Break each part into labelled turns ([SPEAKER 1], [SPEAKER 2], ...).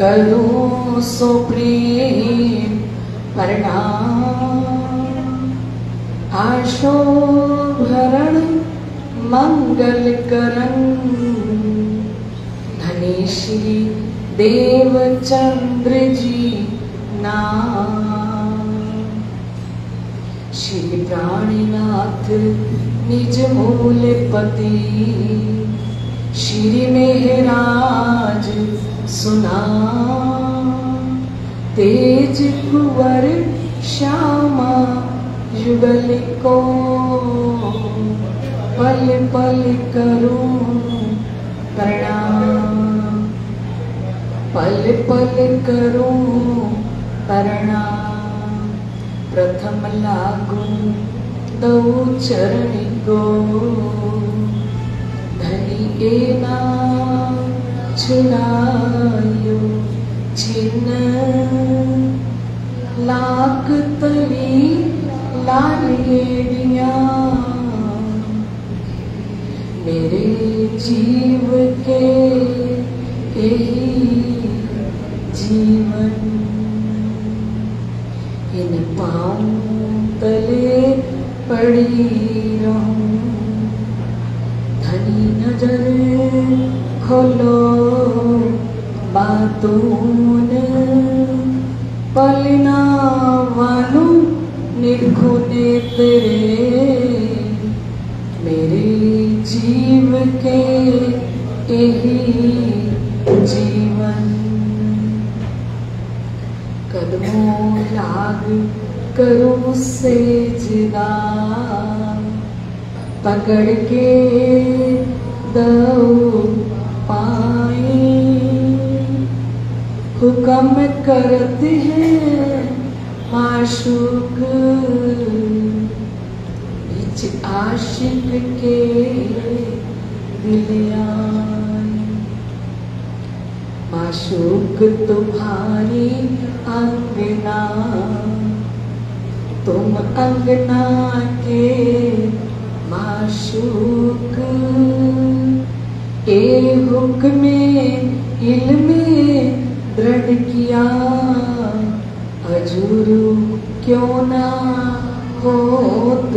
[SPEAKER 1] करूं सो प्रेम प्रणाम। आशो भरण मंगल करन धनी श्री देवचंद्र जी नाम। श्री प्राणनाथ निज मूल पति श्री मेहराज सुना। तेज कुंवर श्यामा युगल को पल पल करूं प्रणाम। पल पल करूं प्रणाम। प्रथम लागू दो चरण को धनी एना छुड़ायो छिन्न। लाग तली लालिए दिया मेरे जीव के यही जीवन। इन पाँव तले पड़ी रहूं धनी नजर खोलो बातून। पलना वानु निरखुने तेरे मेरे जीव के यही जीवन। कदमों लाग करूं सेजदा पकड़ के दो पाए। हुक्म करते हैं माशूक बीच आशिक के दिल आए। माशूक तुम्हारी अंगना तुम अंगना के माशूक। ए हुक्मे इल्मे दृढ़ किया अजूरू क्यों ना होत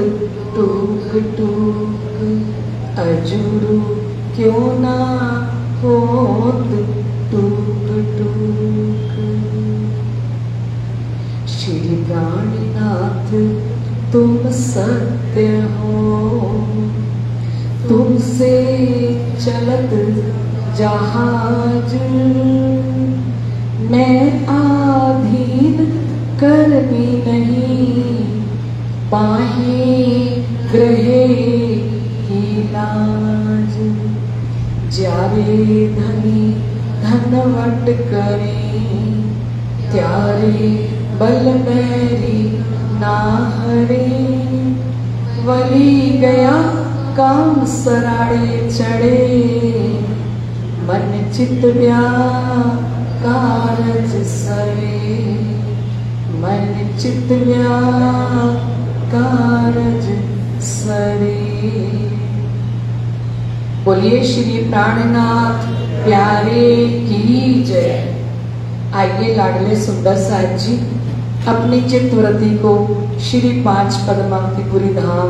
[SPEAKER 1] टूक टूक। अजूरू क्यों ना होत टूक टूक। श्री प्राणनाथ तुम सत्य हो तुमसे चलत जहाज। मैं आधीन करनी नहीं पाहे ग्रहे की लाज। जारे धनी धनवट करे त्यारे बल बैरी ना हरे। वली गया काम सराड़े चढ़े मन चित कारज सरे। मन चित कारज सरे। बोलिए श्री प्राणनाथ प्यारे की जय। आइए लाडले सुंदर साहिब जी अपनी चित्तवृत्ति को श्री पांच पद्मावतीपुरी धाम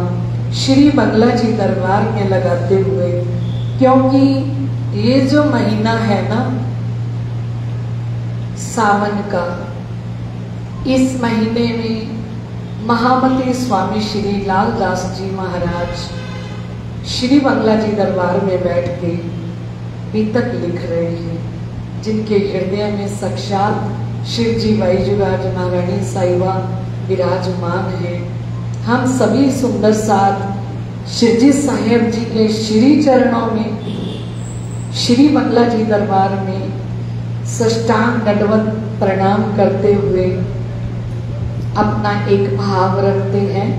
[SPEAKER 1] श्री बंगला जी दरबार में लगाते हुए, क्योंकि ये जो महीना है ना सावन का, इस महीने में महामती स्वामी श्री लालदास जी महाराज श्री बंगला जी दरबार में बैठ के बीतक लिख रहे हैं, जिनके हृदय में साक्षात शिव जी वाईजुगाज महारानी साहिबा विराजमान है। हम सभी सुंदर साथ शिवजी साहेब जी के श्री चरणों में श्री बंगला जी दरबार में साष्टांग दंडवत प्रणाम करते हुए अपना एक भाव रखते हैं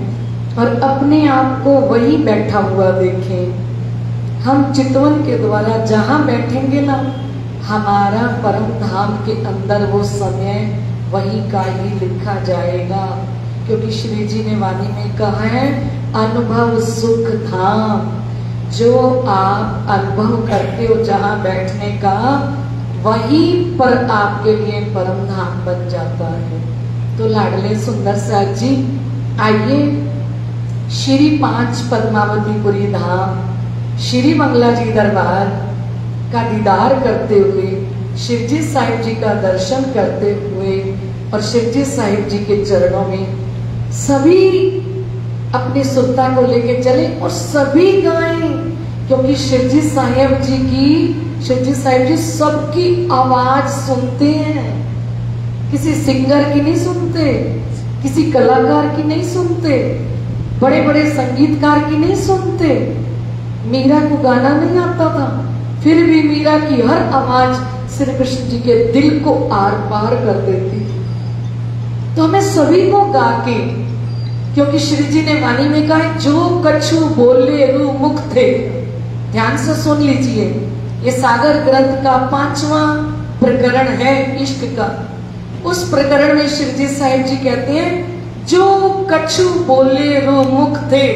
[SPEAKER 1] और अपने आप को वही बैठा हुआ देखें। हम चितवन के द्वारा जहाँ बैठेंगे ना, हमारा परम धाम के अंदर वो समय वही का ही लिखा जाएगा, क्योंकि श्री जी ने वाणी में कहा है अनुभव सुख धाम। जो आप अनुभव करते हो जहाँ बैठने का, वहीं पर आपके लिए परम धाम बन जाता है। तो लाडले सुंदर साथ जी, आइए श्री 5 पद्मावतीपुरी धाम श्री बंगला जी दरबार का दीदार करते हुए, शिवजी साहिब जी का दर्शन करते हुए और शिवजी साहिब जी के चरणों में सभी अपनी सुरता को लेके चले और सभी गाएं, क्योंकि शिवजी साहिब जी सबकी आवाज सुनते हैं। किसी सिंगर की नहीं सुनते, किसी कलाकार की नहीं सुनते, बड़े बड़े संगीतकार की नहीं सुनते। मीरा को गाना नहीं आता था, फिर भी मीरा की हर आवाज श्री कृष्ण जी के दिल को आर पार कर देती थी। तो हमें सभी को गा के, क्योंकि श्री जी ने वाणी में कहा जो कछु बोले रू मुख थे। ध्यान से सुन लीजिए, ये सागर ग्रंथ का 5वां प्रकरण है इश्क का। उस प्रकरण में श्री जी साहिब जी कहते हैं जो कछु बोले रू मुख थे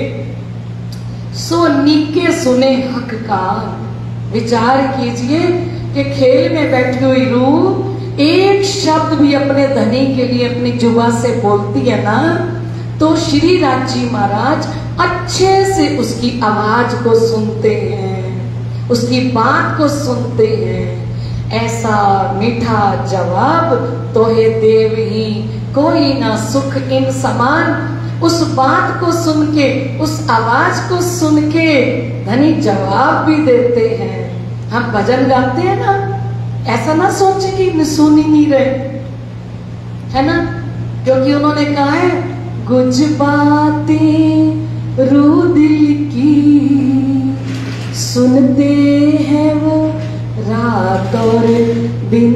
[SPEAKER 1] सो नीके सुने हक का। विचार कीजिए कि खेल में बैठी हुई रूह एक शब्द भी अपने धनी के लिए अपनी जुबा से बोलती है ना, तो श्री राज जी महाराज अच्छे से उसकी आवाज को सुनते हैं, उसकी बात को सुनते हैं। ऐसा मीठा जवाब तो है देव ही कोई ना सुख इन समान। उस बात को सुन के, उस आवाज को सुन के धनी जवाब भी देते हैं। हम भजन गाते हैं ना, ऐसा ना सोचे कि सुन ही नहीं रहे, है ना, क्योंकि उन्होंने कहा है कुछ बातें रू दिल की सुनते हैं वो रात और दिन।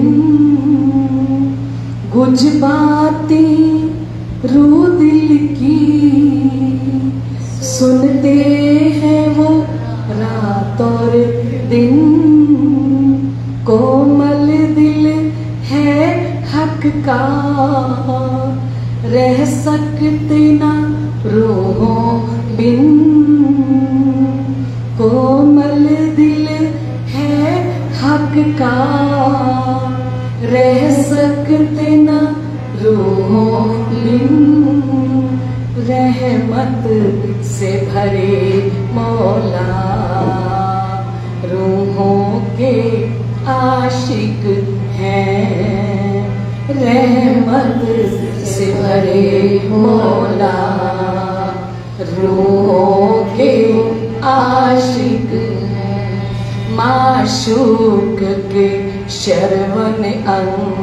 [SPEAKER 1] कुछ बातें रू दिल की सुनते हैं वो रात और दिन। कोमल दिल है हक का रह सकते ना रूहों बिन। कोमल दिल है हक का रह सकते ना रूहों बिन। रहमत से भरे मौला रूहों के आशिक हैं। रहमत से भरे मौला रूहों के आशिक हैं। माशूक के शरवण अंग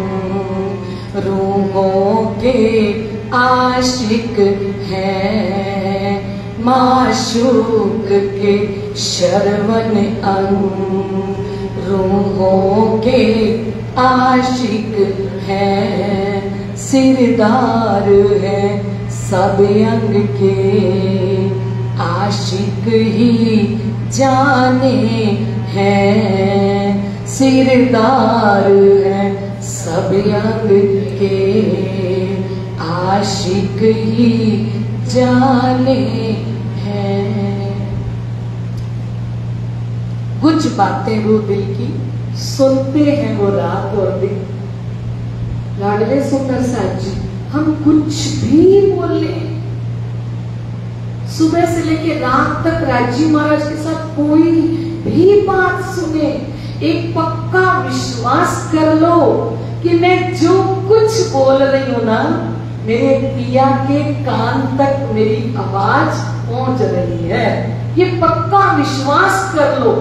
[SPEAKER 1] रूहों के आशिक हैं। माशूक के शरवण अंग रूहों के आशिक हैं। सिरदार है सब अंग के आशिक ही जाने हैं। सिरदार है सब अंग के आशिक ही जाने हैं। कुछ बातें वो दिल की सुनते हैं वो रात और दिन। लाडले सुंदर साहब जी, हम कुछ भी बोले, सुबह से लेके रात तक राजी महाराज के साथ कोई भी बात सुने, एक पक्का विश्वास कर लो कि मैं जो कुछ बोल रही हूं ना, मेरे पिया के कान तक मेरी आवाज पहुंच रही है। ये पक्का विश्वास कर लो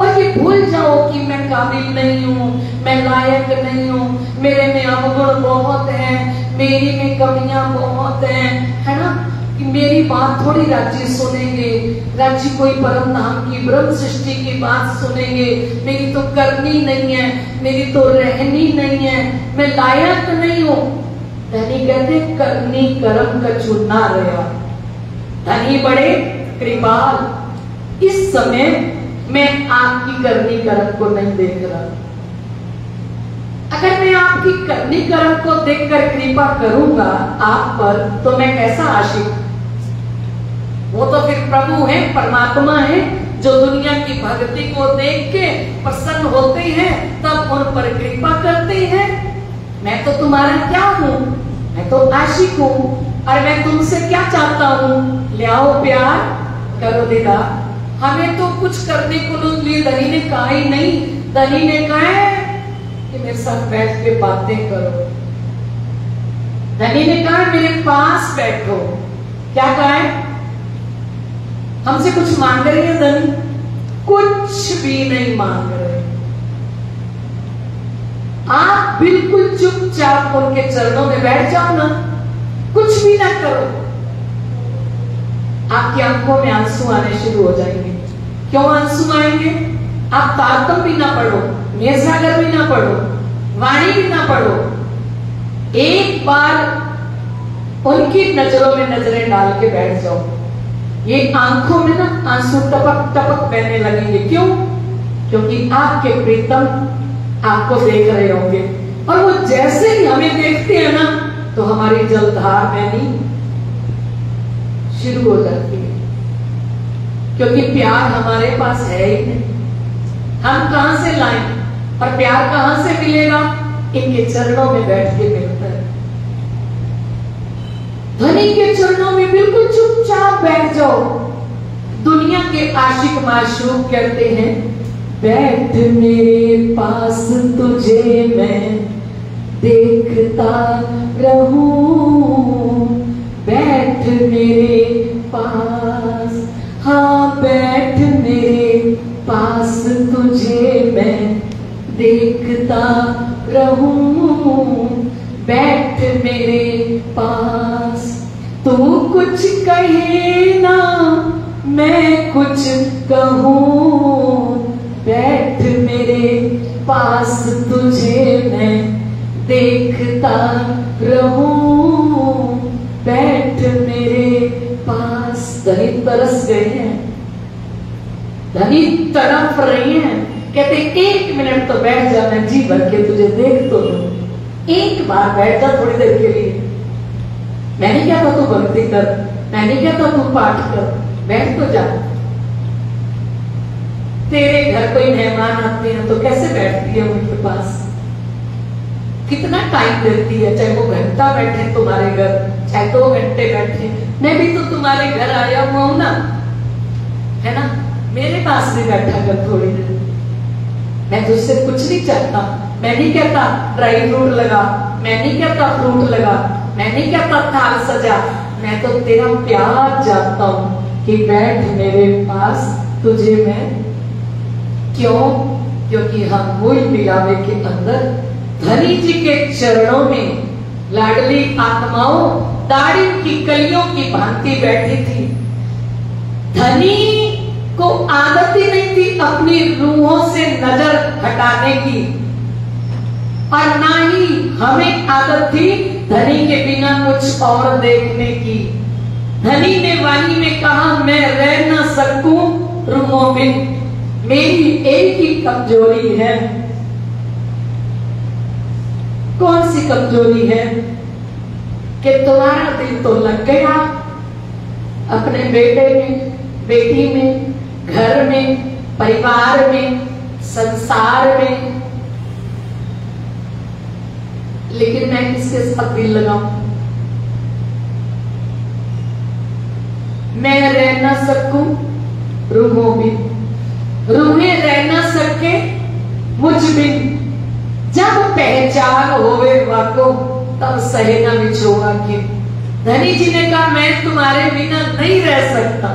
[SPEAKER 1] और ये भूल जाओ कि मैं काबिल नहीं हूँ, मैं लायक नहीं हूँ, मेरे में अवगुण बहुत है, मेरी में कमियां बहुत हैं, है ना, कि मेरी बात थोड़ी राज्य सुनेंगे। राज्य कोई परम धाम की ब्रह्म सृष्टि की बात सुनेंगे, मेरी तो करनी नहीं है, मेरी तो रहनी नहीं है, मैं लायक नहीं हूँ। धनी कहते करनी कर्म का चुनना रहा। धनी बड़े कृपाल। इस समय मैं आपकी करनी कर्म को नहीं देख रहा। अगर मैं आपकी करनी कर्म को देखकर कृपा करूंगा आप पर, तो मैं कैसा आशिक? वो तो फिर प्रभु है, परमात्मा है, जो दुनिया की भक्ति को देख के प्रसन्न होते हैं तब उन पर कृपा करते हैं। मैं तो तुम्हारा क्या हूँ, मैं तो आशिक हूँ और मैं तुमसे क्या चाहता हूँ, ले आओ प्यार करो दीदार। हमें तो कुछ करने को लिए धनी ने कहा ही नहीं। धनी ने कहा है कि मेरे साथ बैठ के बातें करो। धनी ने कहा मेरे पास बैठो। क्या कहा है? हमसे कुछ मांग रही है धनी? कुछ भी नहीं मांग रहे। आप बिल्कुल चुपचाप उनके चरणों में बैठ जाओ ना, कुछ भी ना करो। आपकी आंखों में आंसू आने शुरू हो जाएंगे। क्यों आंसू आएंगे? आप तारतम भी ना पढ़ो, मेघसागर भी ना पढ़ो, वाणी भी ना पढ़ो, एक बार उनकी नजरों में नजरें डाल के बैठ जाओ। ये आंखों में ना आंसू टपक टपक बहने लगेंगे। क्यों? क्योंकि आपके प्रीतम आपको देख रहे होंगे और वो जैसे ही हमें देखते हैं ना तो हमारी जलधार बहनी शुरू हो जाती है। क्योंकि प्यार हमारे पास है ही नहीं, हम कहां से लाएं? और प्यार कहां से मिलेगा? इनके चरणों में बैठ के मिलता है। धनी के चरणों में बिल्कुल चुपचाप बैठ जाओ। दुनिया के आशिक माशूक कहते हैं बैठ मेरे पास तुझे मैं देखता रहूं, बैठ मेरे पास, हाँ बैठ मेरे पास तुझे मैं देखता रहूं, बैठ मेरे पास। तू कुछ कहे ना मैं कुछ कहूं, बैठ मेरे पास तुझे मैं देखता रहूं, बैठ मेरे पास। धनी तरस गए हैं, धनी तड़प रही हैं। कहते 1 मिनट तो बैठ जाना जी भर के तुझे देख तो लूं, एक बार बैठ जा थोड़ी देर के लिए। मैंने क्या था तू भक्ति कर, मैंने क्या था तू पाठ कर, बैठ तो जा। तेरे घर कोई मेहमान आते हैं तो कैसे बैठती है उनके पास, कितना टाइम देती है, चाहे वो घंटा बैठे तुम्हारे घर, चाहे 2 घंटे बैठे। मैं भी तो तुम्हारे घर आया हुआ हूं ना, है ना, मेरे पास भी बैठा कर थोड़ी देर। मैं तुझसे कुछ नहीं चाहता, मैं नहीं कहता ड्राई फ्रूट लगा, मैं नहीं कहता फ्रूट लगा, मैं नहीं कहता थाल सजा, मैं तो तेरा प्यार चाहता हूं कि बैठ मेरे पास तुझे मैं। क्यों? क्योंकि हम मूल मिलावे के अंदर धनी जी के चरणों में लाडली आत्माओं दाढ़ी की कलियों की भांति बैठी थी। धनी को आदत ही नहीं थी अपनी रूहों से नजर हटाने की, और ना ही हमें आदत थी धनी के बिना कुछ और देखने की। धनी ने वाणी में कहा मैं रह न सकूं रूहों में, मेरी एक ही कमजोरी है। कौन सी कमजोरी है? कि तुम्हारा दिल तो लग गया अपने बेटे में, बेटी में, घर में, परिवार में, संसार में, लेकिन मैं किसके साथ दिल लगाऊं? मैं रह ना सकूं रूहों में, रूहें रह ना सके मुझ बिन। जब पहचान होवे वाको तब सहे ना बिछोगा कि। धनी जी ने कहा मैं तुम्हारे बिना नहीं रह सकता,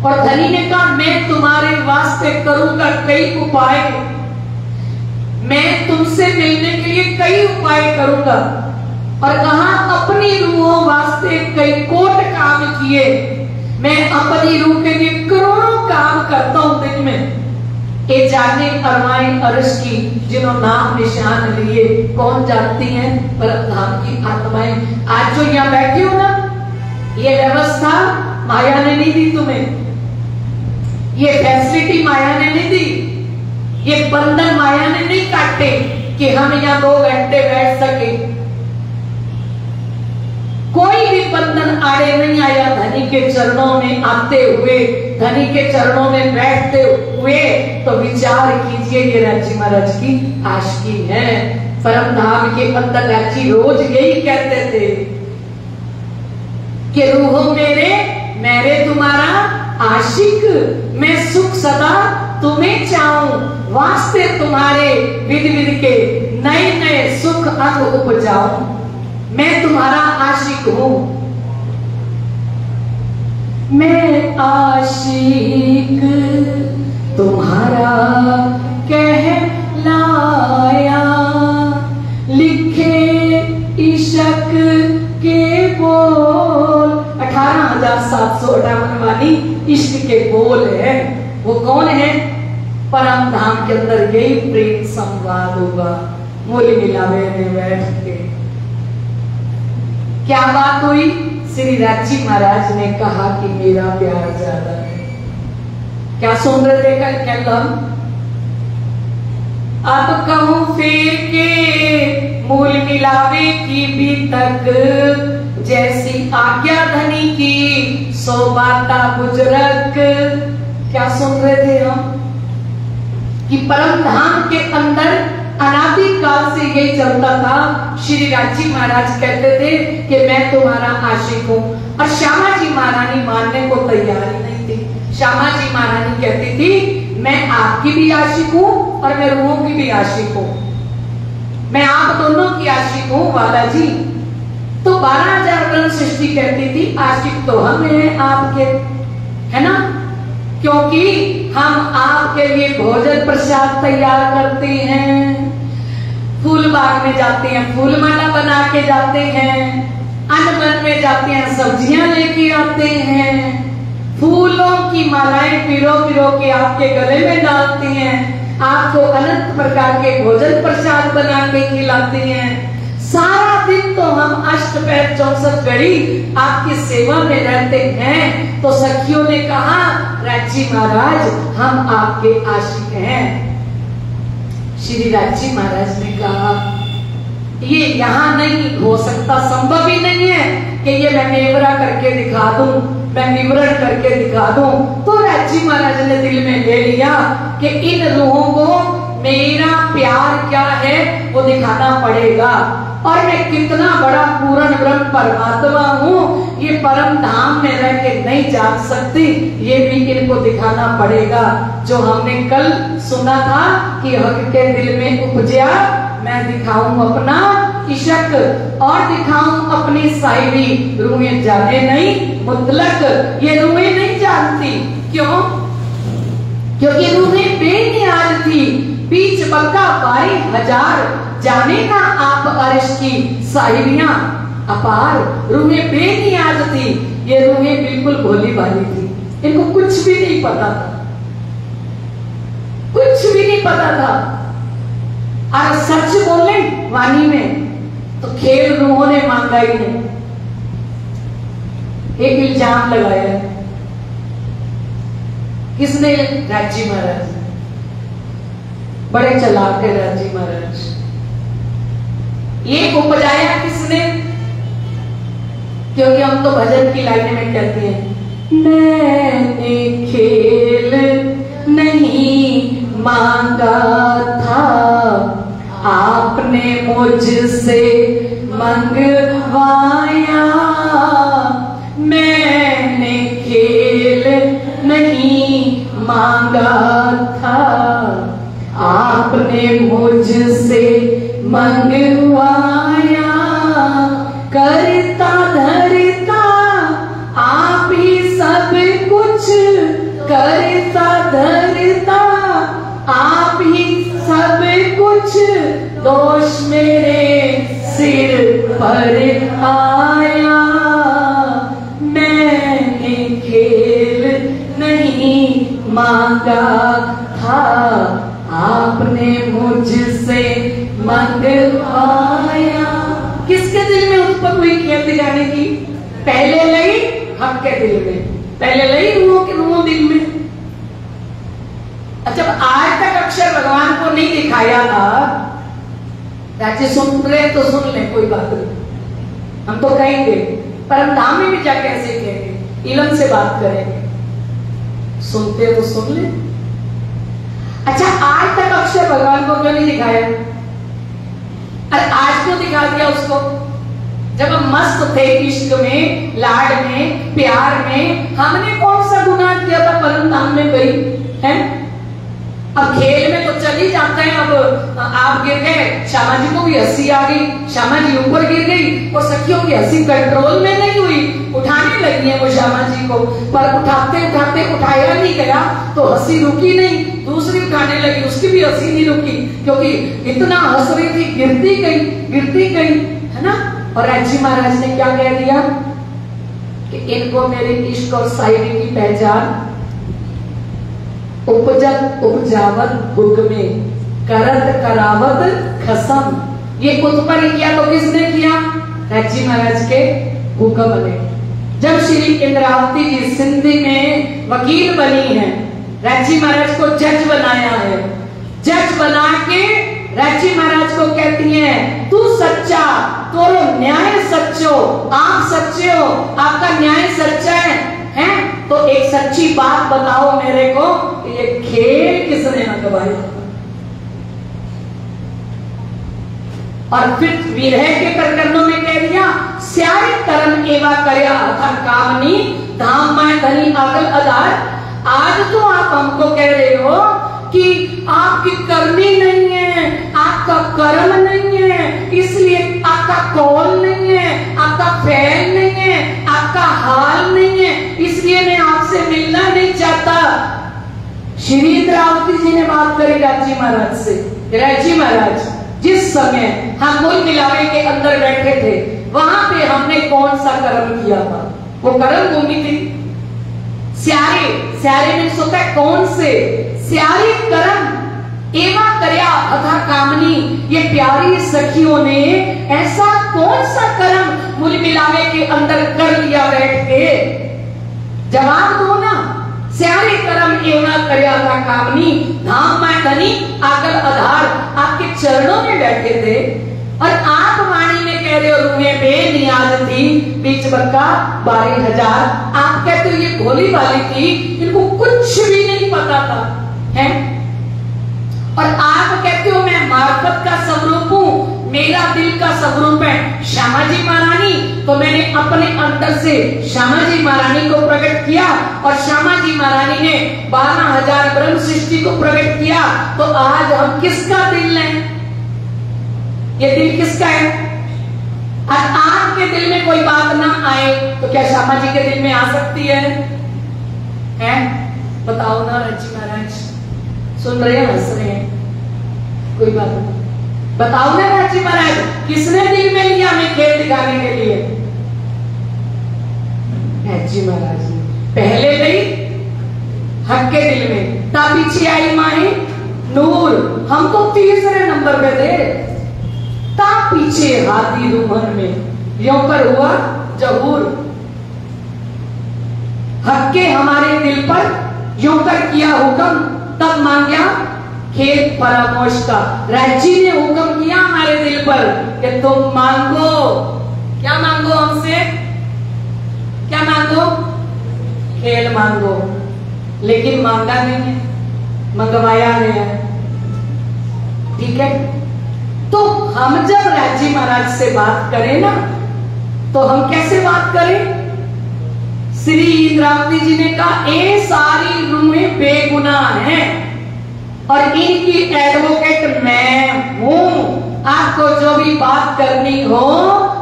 [SPEAKER 1] और धनी ने कहा मैं तुम्हारे वास्ते करूंगा कई उपाय, मैं तुमसे मिलने के लिए कई उपाय करूंगा। और कहा अपनी रूहों वास्ते कई कोट काम किए, मैं अपनी रूह के लिए करोड़ों काम करता हूं दिन में। ये जाने अरमाएं अर्श की जिन्हों नाम निशान लिए, कौन जानती हैं? परम धाम की आत्माएं। आज जो यहाँ बैठे हो ना, ये व्यवस्था माया ने नहीं दी तुम्हें, ये फैसिलिटी माया ने नहीं दी, ये बंधन माया ने नहीं काटे कि हम यहाँ 2 घंटे बैठ सके। कोई भी बंधन आड़े नहीं आया धनी के चरणों में आते हुए, धनी के चरणों में बैठते हुए, तो विचार कीजिए ये राजी महाराज की आशिकी है। परम धाम के अंदर राजी रोज यही कहते थे कि रूहो मेरे, मेरे तुम्हारा आशिक, मैं सुख सदा तुम्हें चाहूं, वास्ते तुम्हारे विध विध के नए नए सुख अंग उपजाऊं, मैं तुम्हारा आशिक हूं। मैं आशिक तुम्हारा कहलाया, लिखे इश्क के बोल, 18,758 वाली इश्क के बोल है। वो कौन है? परम धाम के अंदर यही प्रेम संवाद होगा मूल मिलावे में बैठ के। क्या बात हुई? श्री राजी महाराज ने कहा कि मेरा प्यार ज्यादा है। क्या सुन रहे थे कल हम? अब कहूं फिर के मूल मिलावे की भी तक, जैसी आज्ञा धनी की सो बाता बुजुर्ग। क्या सुन रहे थे हम? कि परम धाम के अंदर अनादि काल से यही चलता था। श्री राजी महाराज कहते थे कि मैं तुम्हारा आशिक हूं, और श्यामा जी महारानी मानने को तैयार ही नहीं थी। श्यामा जी महारानी कहती थी मैं आपकी भी आशिक हूं और मैं रूहों की भी आशिक हूं, मैं आप दोनों की आशिक हूं वाला जी। तो 12,000 ब्रह्म सृष्टि कहती थी आशिक तो हम हैं आपके, है ना, क्योंकि हम आपके लिए भोजन प्रसाद तैयार करते हैं, फूल बाग में जाते हैं, फूल माला बना के जाते हैं, अन्न वन में जाते हैं, सब्जियां लेके आते हैं, फूलों की मालाएं पिरो पिरो के आपके गले में डालते हैं, आपको अनंत प्रकार के भोजन प्रसाद बना के खिलाते हैं। सारा दिन तो हम अष्टपहर 64 घड़ी आपकी सेवा में रहते हैं। तो सखियों ने कहा राजी महाराज हम आपके आशिक हैं। श्री राजी महाराज ने कहा ये यहाँ नहीं हो सकता, संभव ही नहीं है कि ये मैं नेवरा करके दिखा दूं, मैं विवरण करके दिखा दूं। तो राजी महाराज ने दिल में ले लिया कि इन रूहों को मेरा प्यार क्या है वो दिखाना पड़ेगा, और मैं कितना बड़ा पूर्ण ब्रह्म परमात्मा हूँ ये परम धाम में रह के नहीं जान सकती, ये भी इनको दिखाना पड़ेगा। जो हमने कल सुना था कि हक के दिल में उपजा, मैं दिखाऊं अपना इश्क और दिखाऊं अपनी साहिबी। रूहें जाने नहीं मुतलक, ये रूहें नहीं जानती। क्यों? क्योंकि रूहें बेनियाज थी, बीच बक्का 22,000 जाने ना आप अर्श की साहिबियां अपार। रूहें बेनियाज थी, ये रूहें बिल्कुल भोली भाली थी, इनको कुछ भी नहीं पता था, कुछ भी नहीं पता था। और सच बोले वाणी में तो खेल रूहों ने मांगा ही नहीं। एक इल्जाम लगाया, किसने? राजी महाराज। बड़े चालाक है राजी महाराज। ये उपजाया किसने? क्योंकि हम तो भजन की लाइन में कहते हैं मैंने खेल नहीं मांगा था, आपने मुझसे मंगवाया। मैंने खेल नहीं मांगा था, आपने मुझसे मंगवाया। करता धरता आप ही सब कुछ, करता धरता आप ही सब कुछ, दोष मेरे सिर पर आया। मैंने खेल नहीं मांगा था, आपने मुझसे मंगवाया। किसके दिल में उत्पन्न हुई खेल दिलाने की? पहले लई हक के दिल में, पहले लई रूहों दिल में। जब आज तक अक्षर भगवान को नहीं दिखाया था, राज्य सुन रहे तो सुन ले, कोई बात नहीं, हम तो कहेंगे परम धाम में भी जा कैसे कहेंगे, इलम से बात करेंगे। सुनते हो तो सुन ले। अच्छा, आज तक अक्षर भगवान को क्यों नहीं दिखाया? अरे आज क्यों दिखा दिया उसको? जब हम मस्त थे इश्क में, लाड में, प्यार में, हमने कौन सा गुनाह किया था परम धाम में गई है? अब खेल में तो चली जाते हैं। अब आप गिर गए, श्यामा जी को भी हंसी आ गई, श्यामा जी ऊपर गिर गई और सखियों की हंसी कंट्रोल में नहीं हुई, उठाने लगी है वो श्यामा जी को, पर उठाते उठाते उठाया नहीं गया तो हंसी रुकी नहीं, दूसरी उठाने लगी, उसकी भी हंसी नहीं रुकी, क्योंकि इतना हंस रही थी, गिरती गई, है ना। और राजी महाराज ने क्या कह दिया कि इनको मेरे इश्क और शायरी की पहचान उपजत उपजावत भुग में करत करावत खसम। ये उत्पन्न किया तो किसने किया? राजी महाराज के हुक्म ने। जब श्री इंद्रावती जी सिंधी में वकील बनी है, राजी महाराज को जज बनाया है, जज बना के राजी महाराज को कहती हैं तू सच्चा, तोरो न्याय सच्चो, आप सच्चे हो, आपका न्याय सच्चा है? तो एक सच्ची बात बताओ मेरे को, ये खेल किसने अगवाया? और फिर विरह के प्रकरणों में कह दिया स्यारे कर्म एवा करया था कामनी धाम में धनी अगल आधार। आज तो आप हमको कह रहे हो कि आपकी करनी नहीं है, आपका कर्म नहीं है, इसलिए आपका कौल नहीं है, आपका फैल नहीं है, आपका हाल नहीं है, इसलिए मैं आपसे मिलना नहीं चाहता। श्री इंद्रावती जी ने बात करी राजी महाराज से। राजी महाराज, जिस समय हम मूल मिलावे के अंदर बैठे थे, वहां पे हमने कौन सा कर्म किया था? वो कर्म भूमि थी स्यारे में सोता है कौन से स्यारे कर्म एवा करया अथा कामनी। ये प्यारी सखियों ने ऐसा कौन सा कर्म मूल मिलावे के अंदर कर लिया बैठ के? जवाब दो ना। स्यारे कर्म एवा करया अथा कामनी धाम में धनी आगल आधार। आपके चरणों में बैठे थे और आप वाणी में कह रहे हो रूहे बेनियाज थी बीच बक्का 12,000। आप कहते हो ये भोली वाली थी, इनको कुछ भी नहीं पता था, है? और आप कहते हो मैं मार्फत का स्वरूप हूं, मेरा दिल का स्वरूप है श्यामा जी महारानी। तो मैंने अपने अंदर से श्यामा जी महारानी को प्रकट किया और श्यामा जी महारानी ने 12,000 ब्रह्म सृष्टि को प्रकट किया। तो आज हम किसका दिल है? ये दिल किसका है? आज आपके दिल में कोई बात ना आए तो क्या श्यामा जी के दिल में आ सकती है? बताओ ना राजी महाराज, सुन रहे हैं, हंस रहे हैं, कोई बात नहीं, बताओ ना राजी महाराज, किसने दिल में लिया हमें खेल दिखाने के लिए? राजी महाराज पहले गई हक के दिल में, ता पीछे आई माही नूर, हम तो तीसरे नंबर पे थे, ता पीछे हाथी रूमन में यों कर हुआ जहूर। हक के हमारे दिल पर यों कर किया हुक्म, तब मांगा खेत परामोश का। राजी ने हुक्म किया हमारे दिल पर कि तुम मांगो, क्या मांगो हमसे? क्या मांगो? खेल मांगो। लेकिन मांगा नहीं है, मंगवाया गया है, ठीक है? तो हम जब राजी महाराज से बात करें ना, तो हम कैसे बात करें? श्री इंद्रावती जी ने कहा ये सारी रूहें बेगुनाह हैं और इनकी एडवोकेट मैं हूं। आपको जो भी बात करनी हो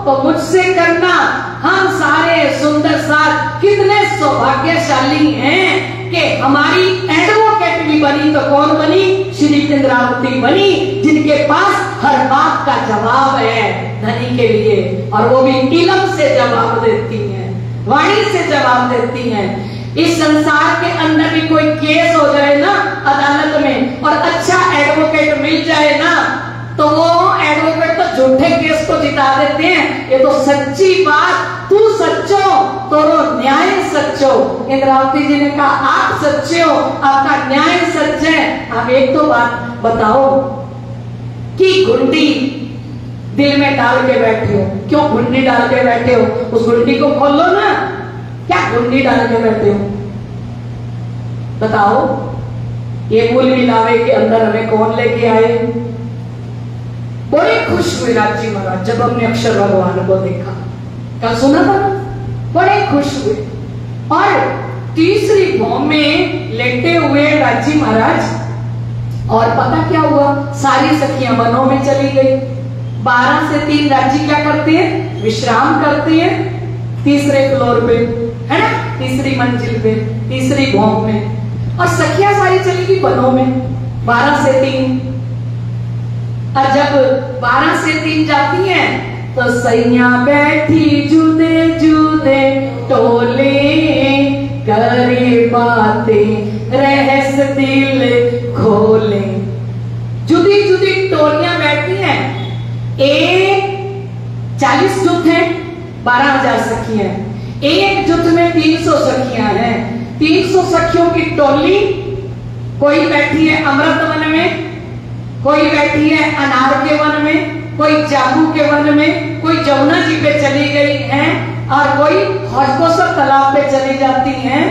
[SPEAKER 1] तो मुझसे करना। हम सारे सुंदर साथ कितने सौभाग्यशाली हैं कि हमारी एडवोकेट भी बनी। तो कौन बनी? श्री इंद्रावती बनी, जिनके पास हर बात का जवाब है धनी के लिए, और वो भी इलम से जवाब देती हैं, वाणी से जवाब देती हैं। इस संसार के अंदर भी कोई केस हो जाए ना अदालत में और अच्छा एडवोकेट मिल जाए ना, तो वो एडवोकेट तो झूठे केस को जिता देते हैं। ये तो सच्ची बात, तू सच्चो तोरो न्याय सच्चो। इंद्रावती जी ने कहा आप सच्चे हो, आपका न्याय सच है। आप एक तो बात बताओ कि घुंडी दिल में डाल के बैठे हो? क्यों घुंडी डाल के बैठे हो? उस घुंडी को खोल लो ना। क्या घुंडी डाल के बैठे हो? बताओ, ये मूल मिलावे के अंदर हमें कौन लेके आए? बड़े खुश हुए राजी महाराज जब हमने अक्षर भगवान को देखा। कल सुना था ना, बड़े खुश हुए। और तीसरी भौम में लेटे हुए राजी महाराज, और पता क्या हुआ? सारी सखियां वनों में चली गई। 12 से 3 राजी क्या करते हैं? विश्राम करते हैं तीसरे फ्लोर पे, है ना, तीसरी मंजिल पे, तीसरी भौम में। और सखियां सारी चली गई वनों में 12 से 3। और जब 12 से 3 जाती हैं तो सैया बैठी जुदे जुदे टोले, करे बातें रहस दिल खोले। जुदी जुदी टोलियां बैठी हैं। एक 40 जुट है, 12,000 सखियां। एक जुट में 300 सखियां हैं। 300 सखियों की टोली, कोई बैठी है अमृत वन में, कोई बैठी है अनार के वन में, कोई जामू के वन में, कोई जमुना जी पे चली गई हैं, और कोई हौसकोसर तालाब पे चली जाती हैं,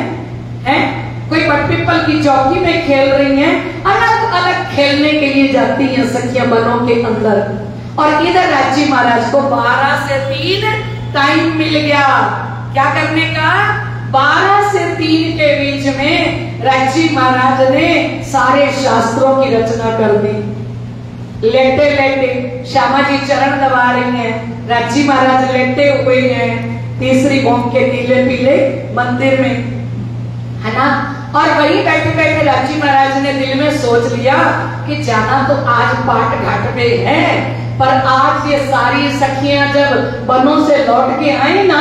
[SPEAKER 1] कोई बटपिपल की चौकी में खेल रही हैं। अलग अलग खेलने के लिए जाती हैं सखियां वनों के अंदर। और इधर राजी महाराज को 12 से 3 टाइम मिल गया। क्या करने का? 12 से 3 के बीच में राजी महाराज ने सारे शास्त्रों की रचना कर दी। लेटे लेटे श्यामा जी चरण दबा रही हैं, राजी महाराज लेटे हुए हैं तीसरी भौम के नीले पीले मंदिर में, है ना। और वही बैठे बैठे राजी महाराज ने दिल में सोच लिया कि जाना तो आज पाट घाट में है, पर आज ये सारी सखियां जब वनों से लौट के आई ना,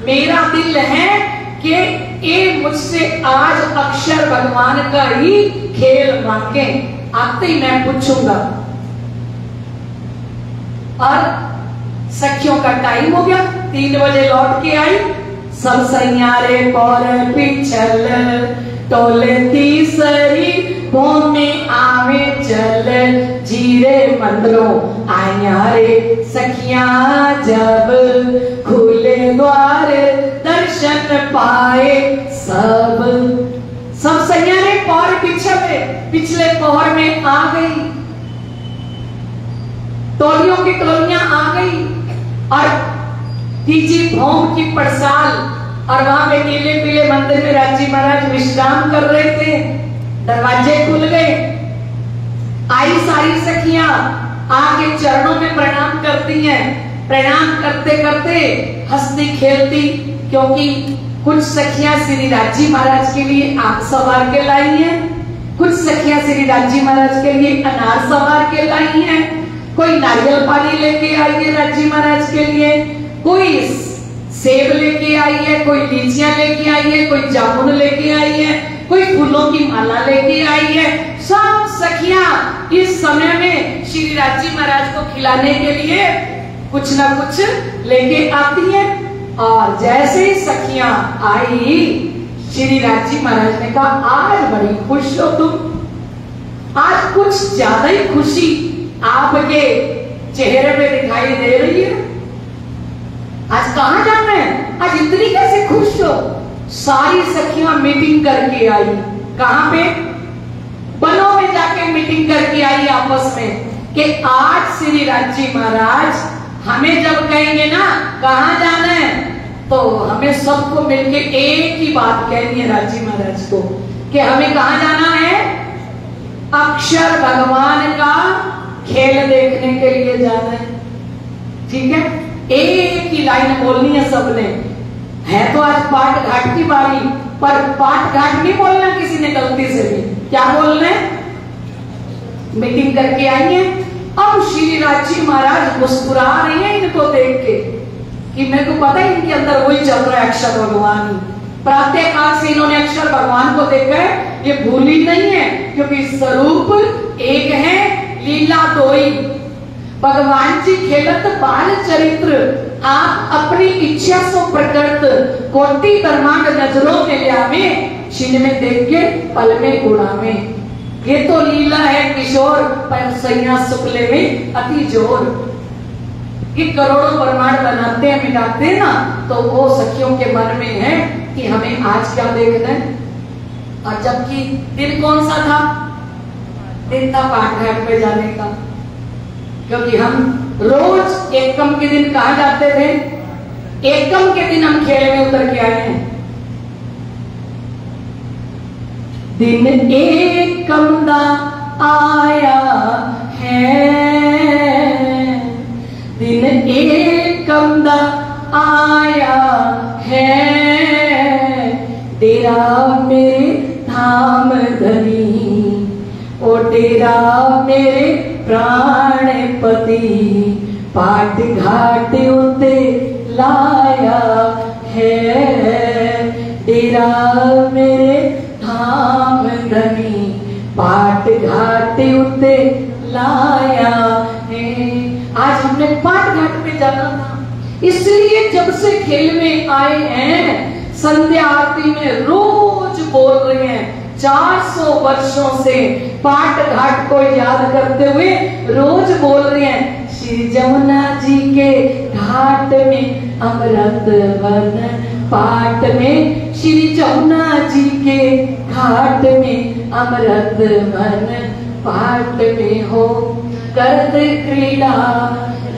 [SPEAKER 1] मेरा दिल है कि ये मुझसे आज अक्षर भगवान का ही खेल मांगे। आते ही मैं पूछूंगा। और सखियों का टाइम हो गया, 3 बजे लौट के आई। सब सैयारे पौर पिछल टोले तीसरी भौम में आवे चल, जीरे मंदिरों आया रे सखियां जब, खुले द्वार दर्शन पाए सब। सब सैयारे पौर पिछले पौर में आ गई, टोलियों की टोलियां आ गई। और तीजी भौम की पड़साल, और वहां पे नीले पीले मंदिर में राजी महाराज विश्राम कर रहे थे। दरवाजे खुल गए, आई सारी सखियां आके चरणों में प्रणाम करती हैं। प्रणाम करते करते हंसती खेलती, क्योंकि कुछ सखियां श्री राजी महाराज के लिए आग सवार के लाई हैं, कुछ सखियां श्री राजी महाराज के लिए अनार सवार के लाई हैं, कोई नारियल पानी लेके आई है राजी महाराज के लिए, कोई सेब लेके आई है, कोई लीचियां लेके आई है, कोई जामुन लेके आई है, कोई फूलों की माला लेके आई है। सब सखियां इस समय में श्री राजी महाराज को खिलाने के लिए कुछ ना कुछ लेके आती है। और जैसे ही सखियां आई, श्री राजी महाराज ने कहा, आज बड़ी खुश हो तुम, आज कुछ ज्यादा ही खुशी आपके चेहरे पे दिखाई दे रही है। आज कहां जाना है? आज इतनी कैसे खुश हो? सारी सखियां मीटिंग करके आई। कहां पे? वनों में जाके मीटिंग करके आई आपस में कि आज श्री राजी महाराज हमें जब कहेंगे ना कहां जाना है, तो हमें सबको मिलके एक ही बात कहनी है राजी महाराज को कि हमें कहां जाना है? अक्षर भगवान का खेल देखने के लिए जाना है। ठीक है, एक ही लाइन बोलनी है सबने। है तो आज पाट घाट की बारी, पर पाट घाट नहीं बोलना किसी ने गलती से भी। क्या बोलना है? मीटिंग करके आई है। अब श्री राजी महाराज मुस्कुरा रही है इनको देख के कि मेरे को पता है इनके अंदर वही चल रहा है, अक्षर भगवान। प्रातः काल से इन्होंने अक्षर भगवान को देखा है, ये भूली नहीं है, क्योंकि स्वरूप एक है, लीला दोई। भगवान जी खेलत बाल चरित्र, आप अपनी इच्छा सो प्रकृत, कोटि ब्रह्मांड नजरों में लियावे, छिन में देख के पल में उड़ावे। ये तो लीला है किशोर, पर सैया शुक्ले में अति जोर। ये करोड़ों ब्रह्मांड बनाते हैं मिटाते हैं ना, तो वो सखियों के मन में है कि हमें आज क्या देखना है। और जबकि दिन कौन सा था? दिन था पाठ घाट पे जाने का, क्योंकि हम रोज एकम के दिन कहाँ जाते थे? एकम के दिन हम खेल में उतर के आए हैं। दिन एकम दा आया है, दिन एकम दा आया है, डेरा मेरे धाम धनी, ओ डेरा मेरे प्राणपति, पाट घाट उते लाया है, डेरा मेरे धाम धनी, पाट घाट उते लाया है। आज हमने पाट घाट पे जाना था, इसलिए जब से खेल में आए हैं संध्या आरती में रोज बोल रहे हैं। 400 वर्षों से पाट घाट को याद करते हुए रोज बोल रहे हैं, श्री जमुना जी के घाट में अमृत वन, पाट में श्री जमुना जी के घाट में अमृत वन, पाट में हो करत क्रीड़ा,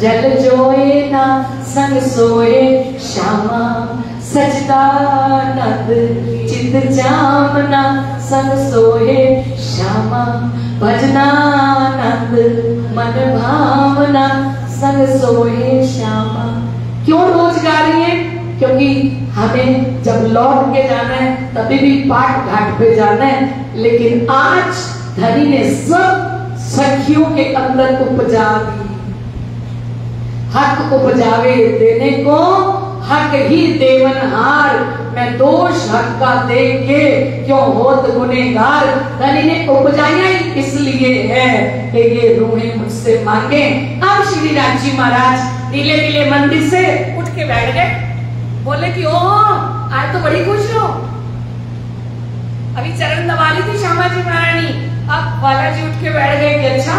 [SPEAKER 1] जल जोए ना संग सोए श्यामा, सचदानंद चित जामना संग सोए श्यामा, भजनानंद मन भावना संग सोए श्यामा। क्यों रोज गा रही है? क्योंकि हमें जब लौट के जाना है तभी भी पाट घाट पे जाना है। लेकिन आज धनी ने सब सखियों के अंदर उपजा दी, हक उपजावे देने को हक ही देवनहार, मैं दोष हक का देख के क्यों होत गुनेगार। धनी ने उपजाया ही इसलिए है कि ये रूहें मुझसे मांगे। अब श्री राजी महाराज नीले नीले मंदिर से उठ के बैठ गए, बोले कि ओह आज तो बड़ी खुश हो। अभी चरण दबा ली थी श्यामा जी महारानी, अब बालाजी उठ के बैठ गए कि अच्छा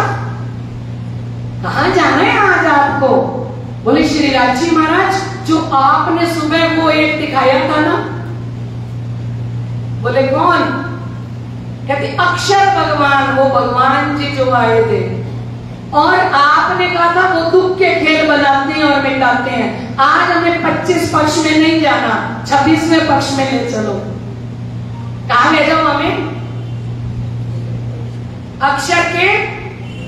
[SPEAKER 1] कहाँ जाना है आज आपको? बोले श्री राजी महाराज जो आपने सुबह वो एक दिखाया था ना। बोले कौन? कहते अक्षर भगवान, वो भगवान जी जो आए थे और आपने कहा था वो दुख के खेल बनाते हैं और मिटाते हैं। आज हमें 25 पक्ष में नहीं जाना, 26वें पक्ष में ले चलो। कहा ले जाओ हमें? अक्षर के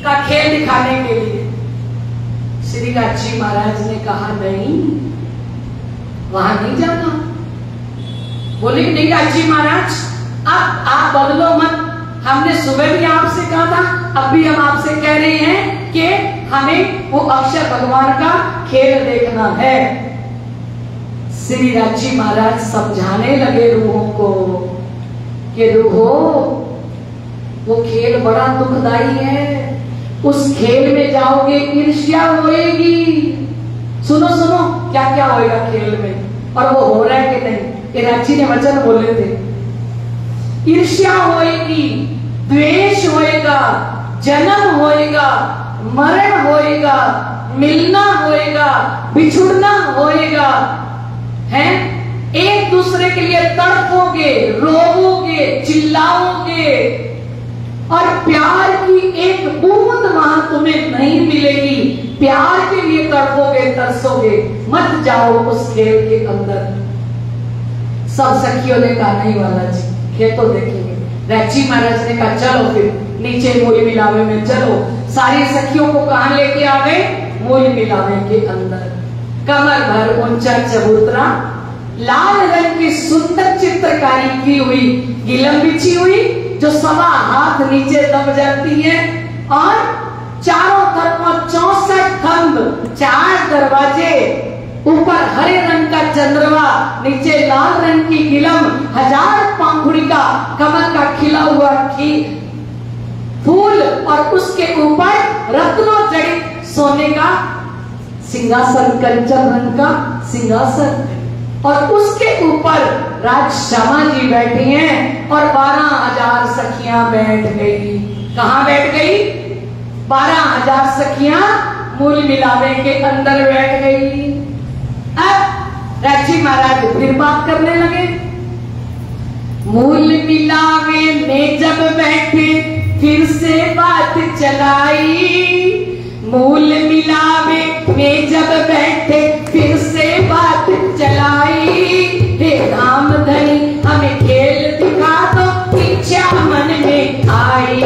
[SPEAKER 1] का खेल दिखाने के लिए। श्री राजी महाराज ने कहा नहीं, वहां नहीं जाना। बोले नहीं राजी महाराज अब आप बदलो मत, हमने सुबह भी आपसे कहा था, अब भी हम आपसे कह रहे हैं कि हमें वो अक्षर भगवान का खेल देखना है। श्री राजी महाराज समझाने लगे रूहों को कि रूहो वो खेल बड़ा दुखदाई है, उस खेल में जाओगे ईर्ष्या होएगी। सुनो सुनो क्या क्या होएगा खेल में, और वो हो रहा है कि नहीं। ये राजी ने वचन बोले थे, ईर्ष्या होएगी, द्वेष होएगा, जन्म होएगा, मरण होएगा, मिलना होएगा, बिछुड़ना होएगा, है एक दूसरे के लिए तड़पोगे, रोओगे, चिल्लाओगे और प्यार की एक बूंद वहां तुम्हें नहीं मिलेगी। प्यार के लिए तड़पोगे, तरसोगे, मत जाओ उस खेल के अंदर। सब सखियों ने कहा नहीं वाला जी खेल तो देखेंगे। राजी महाराज ने कहा चलो फिर नीचे मोई मिलावे में चलो। सारी सखियों को कहां लेके आ गए? मोई मिलावे के अंदर। कमर भर ऊंचा चबूतरा, लाल रंग की सुंदर चित्रकारी की हुई गिलम बिछी हुई जो 1.25 हाथ नीचे दब जाती है, और चारों तरफ 64 खंभ, 4 दरवाजे, ऊपर हरे रंग का चंद्रमा, नीचे लाल रंग की गिलम, 1000 पंखुड़ी का कमल का खिला हुआ फूल, और उसके ऊपर रत्नों जड़ित सोने का सिंहासन, कंचन रंग का सिंहासन, और उसके ऊपर राज श्यामा जी बैठी हैं और 12,000 सखियां बैठ गई। कहां बैठ गई? 12,000 सखियां मूल मिलावे के अंदर बैठ गई। अब राजी महाराज फिर बात करने लगे। मूल मिलावे में जब बैठे फिर से बात चलाई। मूल मिलावे में जब बैठे फिर से बात चलाई। हे राम धनी हमें खेल दिखा दो, इच्छा मन में आई।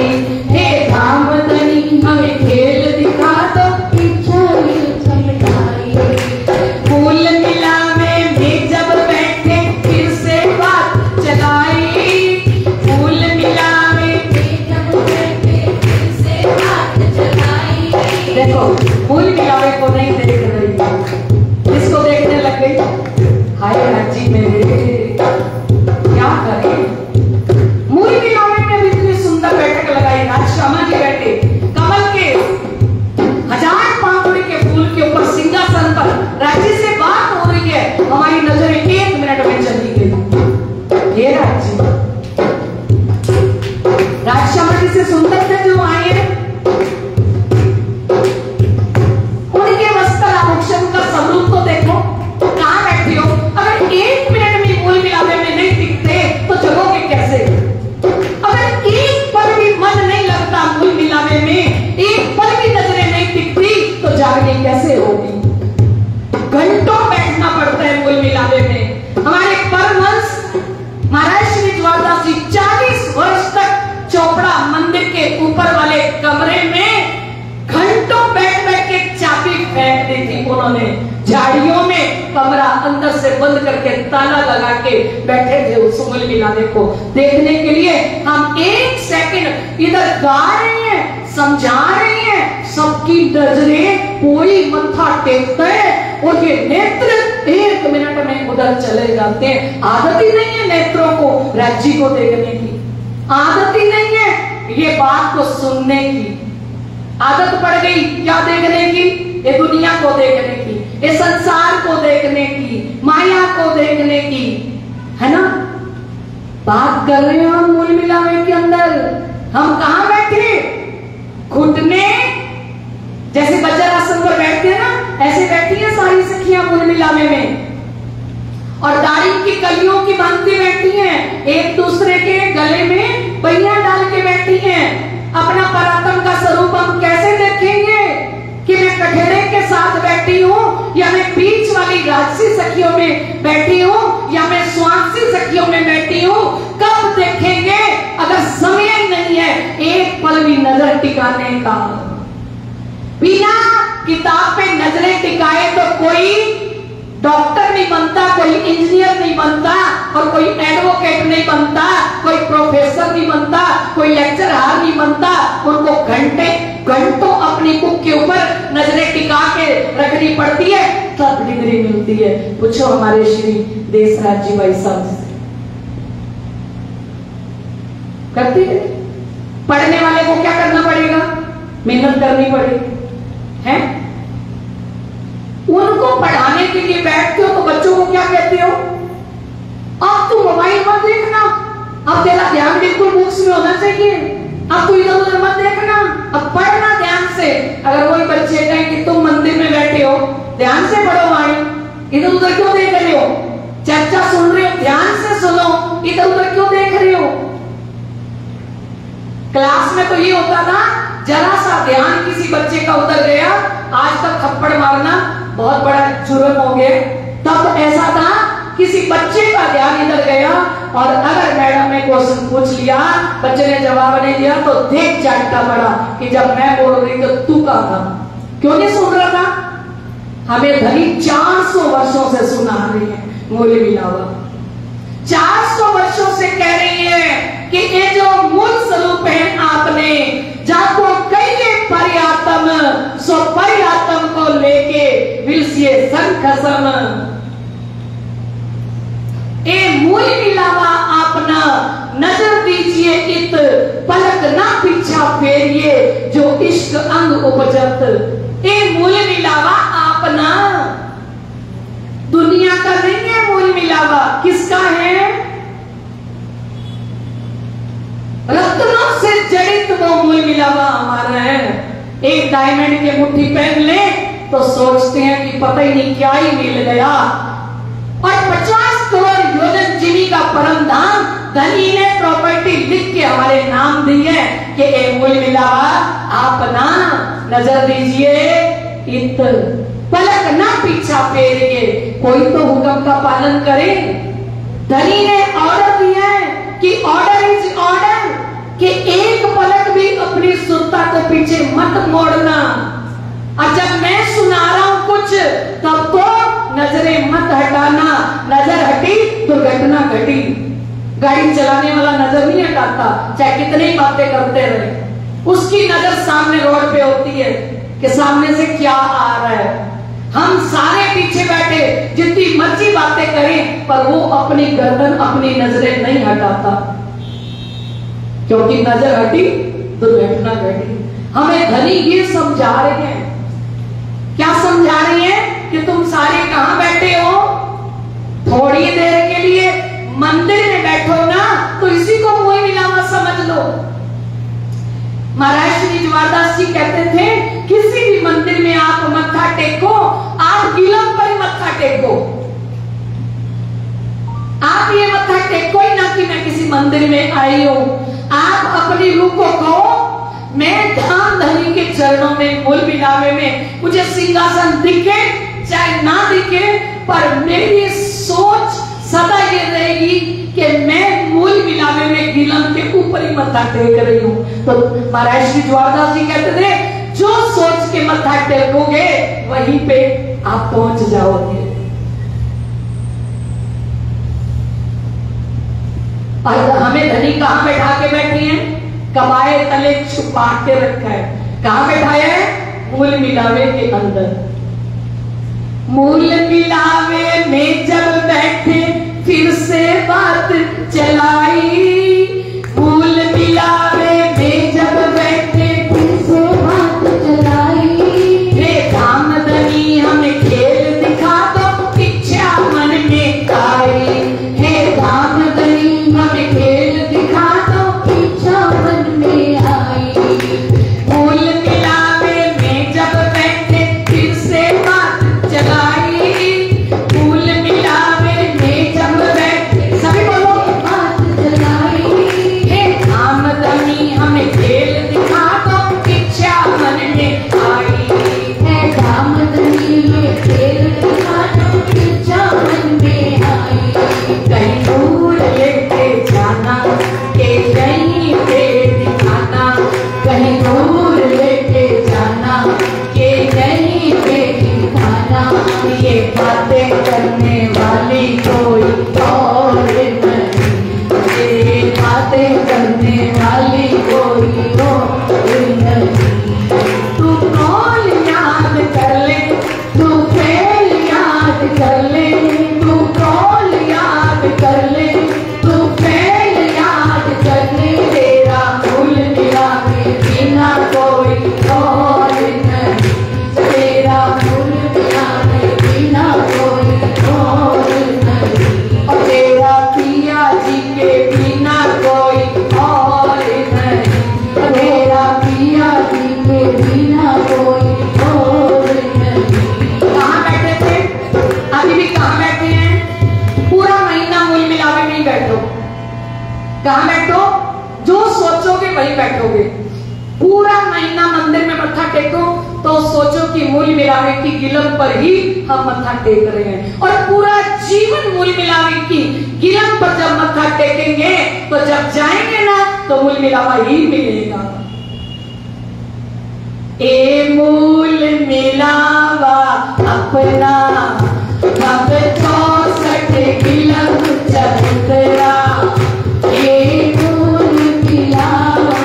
[SPEAKER 1] हे राम धनी हमें खेल दिखा दो, इच्छा मन में आई। मूल मिलावे में जब बैठे फिर से बात चलाई। मूल मिलावे में जब बैठे फिर से बात चलाई। देखो मूल मिलावे को नहीं देख रही, इसको देखने लग गई। हाय राजी मेरे क्या करें। मूल मिलावे में भी इतनी सुंदर बैठक लगाई। राजश्यामा जी बैठे कमल के 1000 पांखुड़ी के फूल के ऊपर सिंहासन पर। राजी से बात हो रही है, हमारी नजरें 1 मिनट में चली गई। ये राजी राजश्यामा जी से सुंदर से जो आए हैं, उनके वस्त्र आभूषण का स्वरूप तो देखो। कहां बैठी हो? अगर 1 मिनट में मूल मिलावे में नहीं दिखते तो चलोगे कैसे? अगर एक पल भी मन नहीं लगता मूल मिलावे में, एक पल भी नजरें नहीं दिखती तो जागने कैसे होगी? घंटों बैठना पड़ता है मूल मिलावे में। हमारे परमहंस महाराज श्री ज्वारदास जी 40 वर्ष तक चोपड़ा मंदिर के ऊपर वाले कमरे में घंटों बैठ बैठ के चाबी फेंक दी थी उन्होंने। झाड़ियों में कमरा अंदर से बंद करके ताला लगा के बैठे थे उस मूल मिलावे को देखने के लिए। हम 1 सेकंड इधर गा रहे हैं, समझा रहे हैं, सबकी नजरें कोई मत्था टेकता है और ये नेत्र 1 मिनट में उधर चले जाते हैं। आदत ही नहीं है नेत्रों को राज्य को देखने की, आदत ही नहीं है ये बात को सुनने की। आदत पड़ गई क्या देखने की? ये दुनिया को देखने की, ये संसार को देखने की, माया को देखने की, है ना। बात कर रहे हैं हम मूल मिलावे के अंदर। हम कहां बैठे? घुटने जैसे बज्र आसन पर बैठते हैं ना, ऐसे बैठी है सारी सखियां मूल मिलावे में। और दाढ़ी की कलियों की बांधती बैठी हैं, एक दूसरे के गले में पहिया डाल के बैठी हैं। अपना पराक्रम का स्वरूप हम कैसे देखेंगे कि मैं कठेरे के साथ बैठी हूँ या मैं बीच वाली राजसी सखियों में बैठी हूँ या मैं स्वांसी सखियों में बैठी हूँ? कब देखेंगे? अगर समय नहीं है एक पल भी नजर टिकाने का। बिना किताब पे नजरें टिकाए तो कोई डॉक्टर नहीं बनता, कोई इंजीनियर नहीं बनता और कोई एडवोकेट नहीं बनता, कोई प्रोफेसर नहीं बनता, कोई लेक्चरर नहीं बनता। उनको घंटों अपनी बुक के ऊपर नजरें टिका के रखनी पड़ती है, तब डिग्री मिलती है। पूछो हमारे श्री देशराज जी भाई साहब से, करती है? पढ़ने वाले को क्या करना पड़ेगा? मेहनत करनी पड़ेगी, है? उनको पढ़ाने के लिए बैठते हो तो बच्चों को क्या कहते हो? अब तू मोबाइल मत देखना, अब तेरा ध्यान बिल्कुल बुक्स में होना चाहिए, अब तू इधर उधर मत देखना, अब पढ़ना ध्यान से। अगर वही बच्चे कहें कि तुम मंदिर में बैठे हो, ध्यान से पढ़ो भाई, इधर उधर क्यों देख रहे हो? चर्चा सुन रहे हो, ध्यान से सुनो, इधर उधर क्यों देख रहे हो? क्लास में तो ये होता था, जरा सा ध्यान किसी बच्चे का उधर गया, आज तक थप्पड़ मारना बहुत बड़ा जुर्म हो गया। तब ऐसा था, किसी बच्चे का ध्यान इधर गया और अगर मैडम ने क्वेश्चन पूछ लिया, बच्चे ने जवाब नहीं दिया तो देख चाटता पड़ा कि जब मैं बोल रही तो तू कहाँ था, क्यों नहीं सुन रहा था? हमें धनी 400 वर्षों से सुना रही है मूल मिलावा, 400 वर्षों से कह रही है कि ये जो मूल स्वरूप है आपने, जाको कहिए परियातम, सो परियातम को लेके विलसिए संखसम। ए मूल मिलावा आपना नजर दीजिए इत, पलक ना पीछा फेरिए जो इश्क अंग उपजत। ए मूल मिलावा आपना दुनिया का नहीं है, मूल मिलावा किसका है? रत्नों से जड़ित वो मूल मिलावा हमारा है। एक डायमंड के मुट्ठी पहन ले तो सोचते हैं कि पता ही नहीं क्या ही मिल गया। और 50 करोड़ योजन जीवी का परम धाम धनी ने प्रॉपर्टी लिख के हमारे नाम दी है कि ए मूल मिलावा आप ना नजर दीजिए, इत पलक ना पीछा फेरिए, कोई तो हुक्म का पालन करे। धनी ने ऑर्डर दिया है कि ऑर्डर इज ऑर्डर, कि एक पलक भी अपनी सुरता को पीछे मत मोड़ना। और जब मैं सुना रहा हूं कुछ तब तो नजरें मत हटाना, नजर हटी दुर्घटना घटी। गाड़ी चलाने वाला नजर नहीं हटाता, चाहे कितनी बातें करते रहे, उसकी नजर सामने रोड पे होती है कि सामने से क्या आ रहा है। हम सारे पीछे बैठे जितनी मर्जी बातें करें पर वो अपनी गर्दन अपनी नजरें नहीं हटाता, क्योंकि नजर हटी दुर्घटना घटी। हमें धनी ये समझा रहे हैं, क्या समझा रही है कि तुम सारे कहां बैठे हो, थोड़ी देर के लिए मंदिर में बैठो ना तो इसी को मोह मिलावा समझ लो। महाराज श्री जवाहरदास जी कहते थे किसी भी मंदिर में आप मत्था टेको, आप गिलम पर ही मत्था टेको, आप ये मत्था टेको ही ना कि मैं किसी मंदिर में आई हूं। आप अपनी रूह को कहो मैं धाम धनी के चरणों में मूल मिलावे में, मुझे सिंहासन दिखे चाहे ना दिखे, पर मेरी सोच सदा ये रहेगी कि मैं मूल मिलावे में गिलम के ऊपर ही मत्था टेक रही हूं। तो महाराज श्री जवाहरदास जी कहते थे जो सोच के मत्था टेकोगे वहीं पे आप पहुंच जाओगे। और हमें धनी कहां बैठा के बैठी है, कमाए तले छुपा के रखा है। कहां बैठाया है, मूल मिलावे के अंदर। मूल मिलावे में जब बैठे फिर से बात चलाई, मूल मिलावे में जब बैठे फिर से बात चलाई, रे धाम धनी हमें खेल दिखा दो इच्छा मन में आई, हे धाम धनी हमें खेल दिखा दो इच्छा मन में आई। मूल मिलावे में जब बैठे फिर से बात चलाई, मूल मिलावे में जब बैठे सभी बोलो बात चलाई, हे धाम धनी हमें खेल दिखा दो इच्छा मन में आई, हे धाम धनी हमें खेल दिखा दो इच्छा मन में आई। कहीं दूर लेके जाना के कहीं पे दिखाना, कहीं दूर लेके जाना के कहीं पे दिखाना, ये बातें करने वाली कोई और नहीं, ये बातें करने वाली कोई और नहीं। तू कौन याद कर ले, तू फेल याद कर ले, तू कौन याद कर ले, तू फेल याद कर ले, तेरा मूल मिलावे बिना कोई और नहीं, तेरा मूल मिलावे बिना कोई और नहीं, और तेरा पिया जी के बिना कोई और नहीं, तेरा पिया जी के बिना कोई और नहीं। कहाँ बैठे थे, अभी भी कहाँ बैठे हैं, पूरा महीना मूल मिलावे में ही बैठो। कहाँ बैठो, जो सोचोगे वही बैठोगे। पूरा महीना मंदिर में मत्था टेको तो सोचो कि मूल मिलावे की गिलम पर ही हम मत्था टेक रहे हैं, और पूरा जीवन मूल मिलावे की गिलम पर जब मत्था टेकेंगे तो जब जाएंगे ना तो मूल मिलावा ही मिलेगा। ए मूल मिलावा अपना कब 64 गिलम चबूतरा, ए मूल मिलावा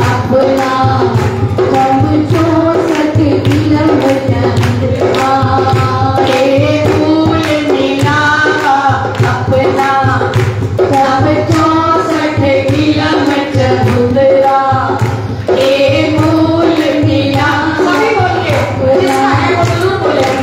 [SPEAKER 1] अपना कब 64 गिलम चबूतरा, ए मूल मिलावा अपना कब 64 गिलम चबूतरा, ए मूल मिला सभी बोलिए, जिसका है वो जरूर बोले।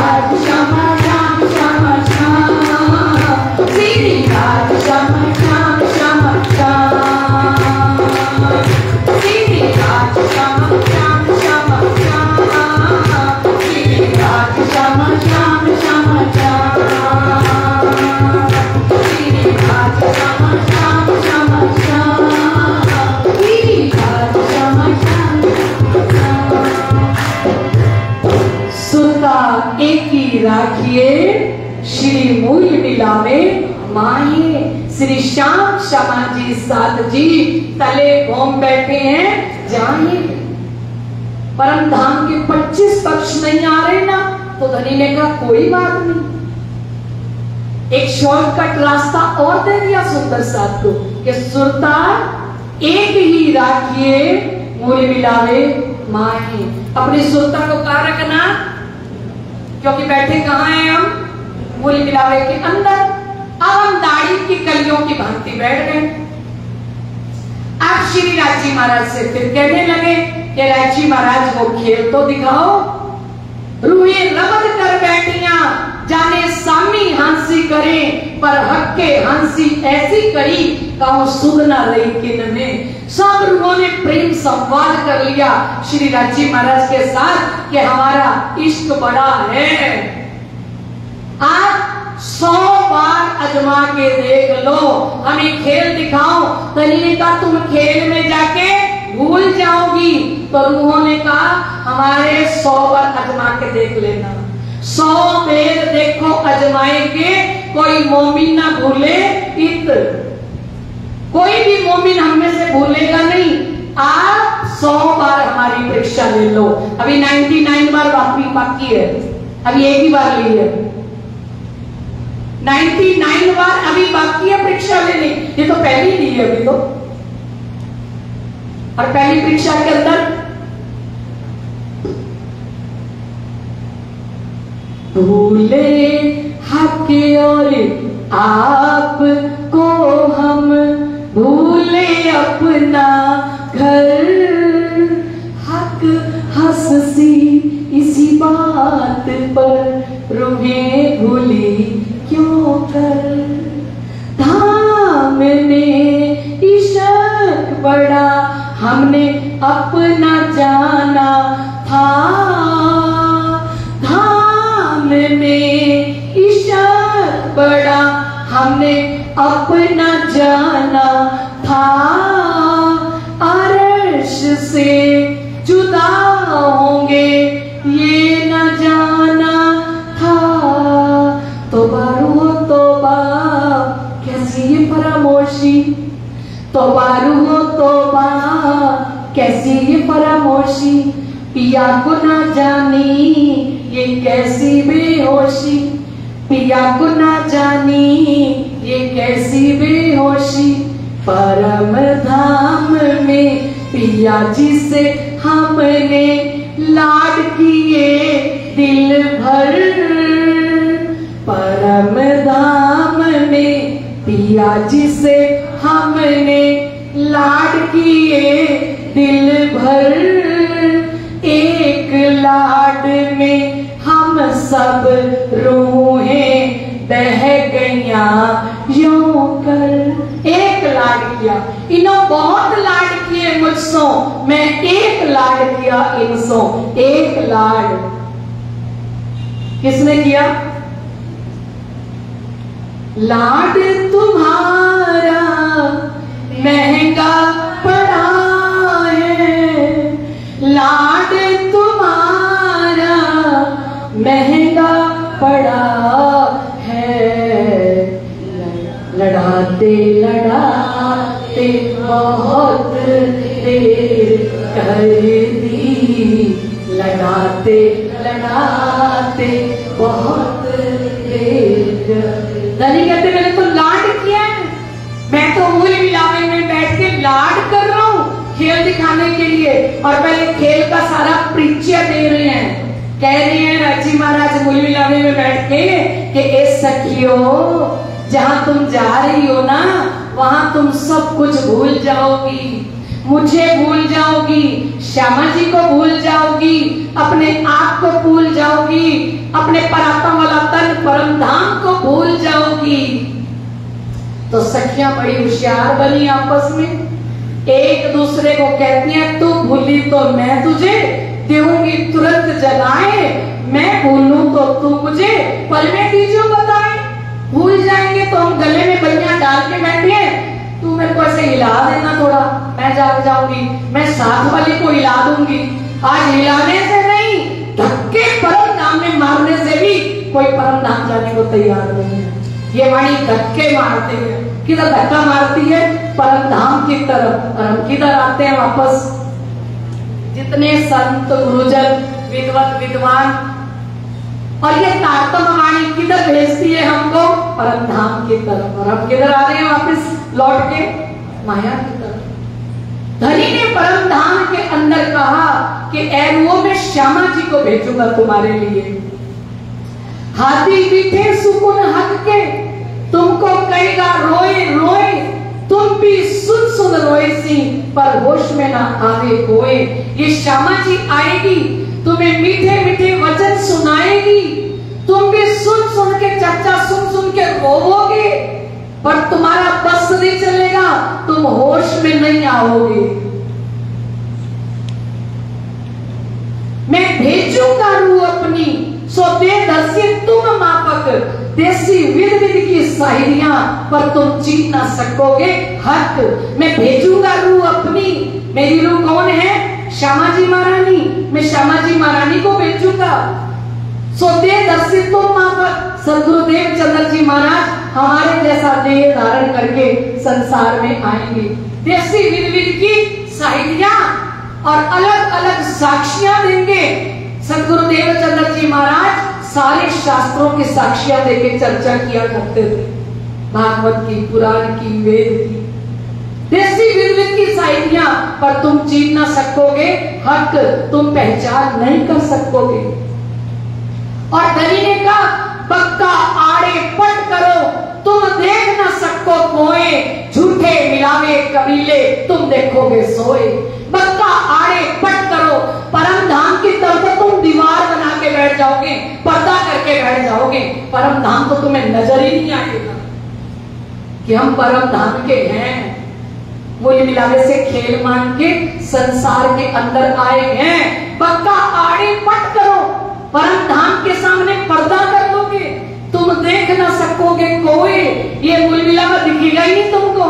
[SPEAKER 1] राज श्यामा श्याम श्यामा श्याम, श्री राज श्यामा श्याम श्यामा श्याम, श्री राज श्यामा श्याम श्यामा श्याम, श्री राज श्यामा श्याम श्यामा श्याम, श्री राज श्यामा श्याम श्यामा श्याम, श्री राज श्यामा श्याम। सुरता एक ही राखिए, श्री मूल मिलावे माहे, श्री श्याम श्यामा जी साथ जी तले घूम बैठे हैं जाए। परम धाम के 25 पक्ष नहीं आ रहे ना, तो धनी ने कहा कोई बात नहीं, एक शॉर्टकट रास्ता और दे दिया सुंदर साथ को कि सुरता एक ही राखिए, मूल मिलावे माहे। अपनी सुरता को कहा रखना, क्योंकि बैठे कहाँ हैं हम, मूल मिलावे के अंदर। अब हम दाढ़ी की कलियों की भांति बैठ गए। अब श्री राजी महाराज से फिर कहने लगे कि राजी महाराज वो खेल तो दिखाओ। रूहे रबद कर बैठिया, जाने सामी हंसी करे, पर हक के हंसी ऐसी करी, कहूं सुध ना रही किन में। सब रूहों ने प्रेम संवाद कर लिया श्री राजी महाराज के साथ कि हमारा इश्क बड़ा है। आज 100 बार अजमा के देख लो, हमें खेल दिखाओ। तनी ने कहा तुम खेल में जाके भूल जाओगी, तो रूहों ने कहा हमारे 100 बार अजमा के देख लेना। 100 बेर देखो अजमाए के, कोई मोमिन ना भूले इत, कोई भी मोमिन हम में से भूलेगा नहीं। आप 100 बार हमारी परीक्षा ले लो। अभी 99 बार बाकी है, अभी एक ही बार ली है। 99 बार अभी बाकी है परीक्षा लेने, ये तो पहली ली है अभी तो। और पहली परीक्षा के अंदर भूले हक और आप को हम, भूले अपना घर, हक हंसी इसी बात पर, रूहें भूली क्यों कर। धाम में इश्क बड़ा हमने अपना जाना था, धाम में इश्क बड़ा हमने अपना जाना था, अर्श से जुदा होंगे ये न जाना था। तौबा रूह तौबा, कैसी ये फरामोशी, तौबा रूह तौबा, कैसी ये फरामोशी, पिया को ना जानी ये कैसी बेहोशी, पिया को ना जानी ये कैसी बेहोशी। परम धाम में पिया जी से हमने लाड किए दिल भर, परम धाम में पिया जी से हमने लाड किए दिल भर। एक लाड में हम सब रूहें बह गया यूं कर। एक लाड किया, इन्हों बहुत लाड किए मुझसो, मैं एक लाड किया इनसो। एक लाड किसने किया? लाड तुम्हारा महंगा पड़ा है, लाड तुम्हारा महंगा पड़ा है। लड़ाते लड़ाते बहुत देर कर दी, लड़ाते लड़ाते बहुत देर। धनी कहते मैंने तो लाड किया है, मैं तो मूल मिलावे में बैठ के लाड कर रहा हूँ खेल दिखाने के लिए। और पहले खेल का सारा परिचय दे रहे हैं, कह रहे हैं राजी महाराज मूल मिलावे में बैठ के कि ए सखियो, जहां तुम जा रही हो ना वहां तुम सब कुछ भूल जाओगी, मुझे भूल जाओगी, श्यामा जी को भूल जाओगी, अपने आप को भूल जाओगी। जाओगी, अपने परात्म वाला तन परम धाम को भूल जाओगी। तो सखियां बड़ी होशियार बनी आपस में, एक दूसरे को कहती हैं तू भूली तो मैं तुझे देऊंगी तुरंत जलाए, मैं भूलूं तो तू मुझे पल में दीजियो बताए। भूल जाएंगे तो हम गले में बलियां डाल के बैठे हैं, तू मेरे को ऐसे हिला देना थोड़ा, मैं जाग जाऊंगी, मैं साथ वाली को हिला दूंगी। आज हिलाने से नहीं, धक्के परम धाम में मारने से भी कोई परम धाम जाने को तैयार नहीं है। ये वाणी धक्के मारती है, किधर धक्का मारती है? परम धाम की तरफ। और हम किधर आते हैं वापस? जितने संत गुरुजन विद्वत विद्वान, और ये तारतम वाणी किधर भेजती है हमको? परम धाम की तरफ। और हम किधर आ रहे हैं वापस लौट के? माया की तरफ। धनी ने परम धाम के अंदर कहा कि एरुओं में श्यामा जी को भेजूंगा तुम्हारे लिए। हाथी मीठे सुकुन हक के तुमको कहेगा रोए रोए, तुम भी सुन सुन रोए सी, पर होश में ना आवे कोई। ये श्यामा जी आएगी, तुम्हें मीठे मीठे वचन सुनाएगी, तुम भी सुन सुन के चर्चा सुन सुन के रोवोगे, पर तुम्हारा बस नहीं चलेगा, तुम होश में नहीं आओगे। मैं भेजूंगा रूह अपनी, सो दे दर्शी तुम मापक, देसी विद विद की शायरियां, पर तुम जीत ना सकोगे हक। मैं भेजूंगा रूह अपनी, मेरी रूह कौन है? श्यामा जी महारानी। मैं श्यामा जी महारानी को भेजूंगा। सो दे दर्शी तुम मापक, सदगुरुदेव चंद्र जी महाराज हमारे जैसा देह धारण करके संसार में आएंगे। देसी विद विद की शायरियां और अलग अलग साक्षियां देंगे। सदगुरुदेव चंद्र जी महाराज सारे शास्त्रों की साक्षियां देके चर्चा किया करते थे, भागवत की, पुराण की, वेद की, देसी विद की शायरियां, पर तुम जीत ना सकोगे हक, तुम पहचान नहीं कर सकोगे। और धनी ने कहा पक्का आड़े पट करो, तुम देख ना सको कोए, झूठे मिलावे कबीले तुम देखोगे सोए। पक्का आड़े पट करो, परम धाम की तरफ तुम दीवार बना के बैठ जाओगे, पर्दा करके बैठ जाओगे, परम धाम तो तुम्हें नजर ही नहीं आएगा कि हम परम धाम के हैं। मूल मिलावे से खेल मान के संसार के अंदर आए हैं। पक्का आड़े पट करो, परम धाम के सामने पर्दा कर लोगे, तुम देख ना सकोगे कोई। ये मूल मिलावा दिखेगा ही नहीं तुमको,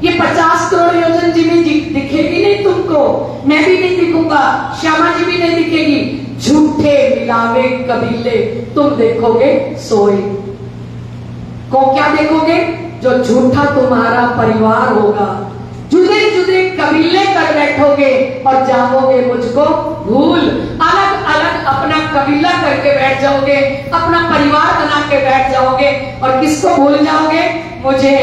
[SPEAKER 1] ये 50 करोड़ योजन जीवन दिखेगी नहीं तुमको, मैं भी नहीं दिखूंगा, श्यामा जी भी नहीं दिखेगी। झूठे मिलावे कबीले तुम देखोगे सोए। को क्या देखोगे? जो झूठा तुम्हारा परिवार होगा, जुदे जुदे कबीले कर बैठोगे और जाओगे मुझको भूल। अलग अलग अपना कबीला करके बैठ जाओगे, अपना परिवार बना के बैठ जाओगे, और किसको भूल जाओगे? मुझे।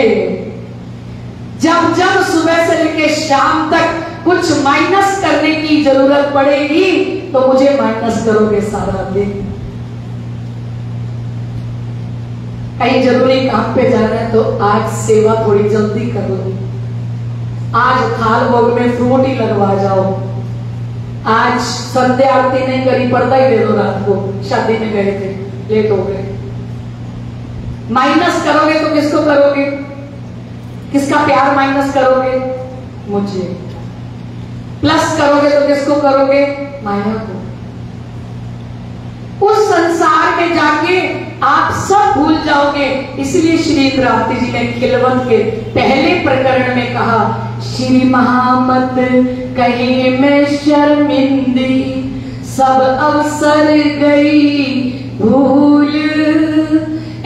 [SPEAKER 1] जब जब सुबह से लेकर शाम तक कुछ माइनस करने की जरूरत पड़ेगी तो मुझे माइनस करोगे सारा दिन। कहीं जरूरी काम पे जाना है तो आज सेवा थोड़ी जल्दी कर लो, आज थाल भोग में फ्रूट ही लगवा जाओ, आज संध्या आरती नहीं करी, पर्दा ही दे दो, रात को शादी में गए थे, लेट हो गए। माइनस करोगे तो किसको करोगे? किसका प्यार माइनस करोगे? मुझे। प्लस करोगे तो किसको करोगे? माया को। उस संसार में जाके आप सब भूल जाओगे। इसलिए श्री इंद्रावती जी ने खिलवत के पहले प्रकरण में कहा, श्री महामत कहे मैं शर्मिंदी, सब अवसर गई भूल,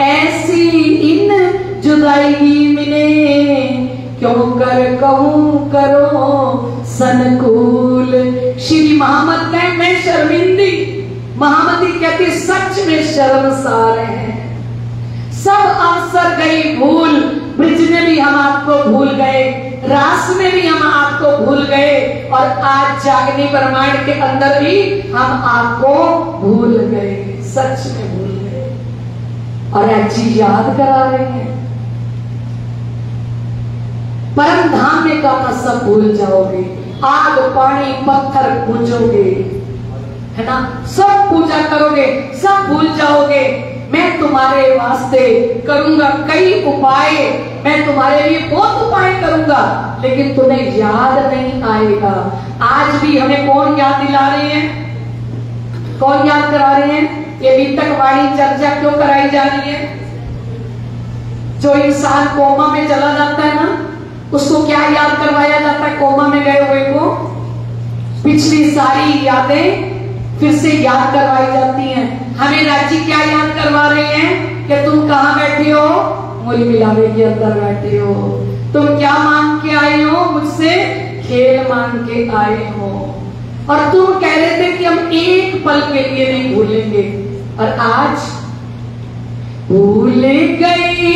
[SPEAKER 1] ऐसी इन जुदाई मिले, क्यों कर कहूं करो सनकूल। श्री महामत कहे मैं शर्मिंदी, महामती कहती सच में शर्मसार है। सब अवसर गई भूल, ब्रिज में भी हम आपको भूल गए, रास में भी हम आपको भूल गए, और आज जागनी ब्रह्मांड के अंदर भी हम आपको भूल गए, सच में भूल गए। और आज जी याद करा रहे हैं। परम धाम में कहा सब भूल जाओगे, आग पानी पत्थर पूजोगे, है ना, सब पूजा करोगे, सब भूल जाओगे। मैं तुम्हारे वास्ते करूंगा कई उपाय, मैं तुम्हारे लिए बहुत उपाय करूंगा, लेकिन तुम्हें याद नहीं आएगा। आज भी हमें कौन याद दिला रहे हैं, कौन याद करा रहे हैं? ये बीतक वाणी चर्चा क्यों कराई जा रही है? जो इंसान कोमा में चला जाता है ना, उसको क्या याद करवाया जाता है? कोमा में गए हुए को पिछली सारी यादें फिर से याद करवाई जाती हैं। हमें राजी क्या याद करवा रहे हैं कि तुम कहाँ बैठे हो? मूली मिलावे के अंदर बैठे हो। तुम क्या मांग के आए हो मुझसे? खेल मांग के आए हो। और तुम कह रहे थे कि हम एक पल के लिए नहीं भूलेंगे, और आज भूल गई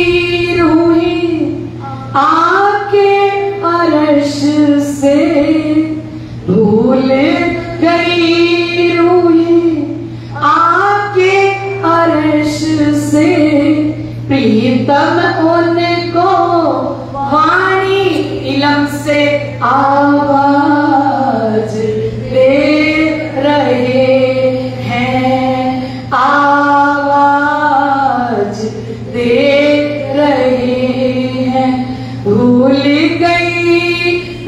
[SPEAKER 1] रूही आके अरश से, भूल गई रूही आके अरश से, प्रीतम उनको वाणी इलम से आवाज दे रहे हैं, आवाज दे रहे हैं। भूल गई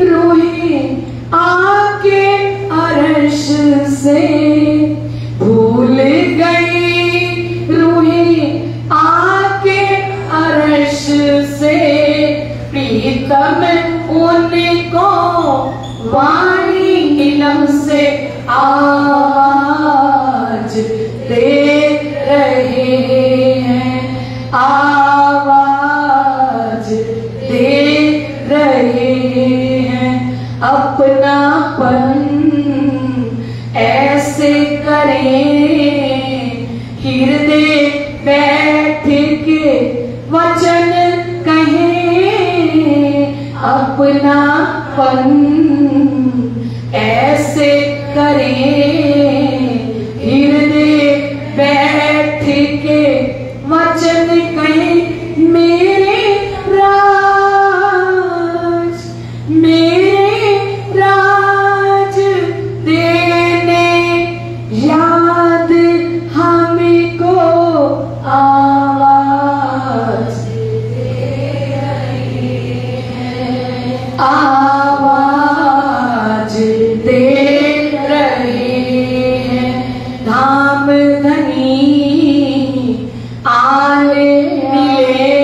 [SPEAKER 1] रूही आके अरश से, भूल गई रूही आके अरश से, प्रीतम उनको वाणी इलम से आवाज दे रहे हैं, आवाज दे रहे हैं। अपनापन ऐसे करें हृदय बैठ के वचन कहें, अपनापन ऐसे करें हृदय बैठ के वचन कहें। मेरे राज, मेरे राज देने याद हमको आवाज दे रही है, आवाज दे रहे हैं। धाम धनी आले मिले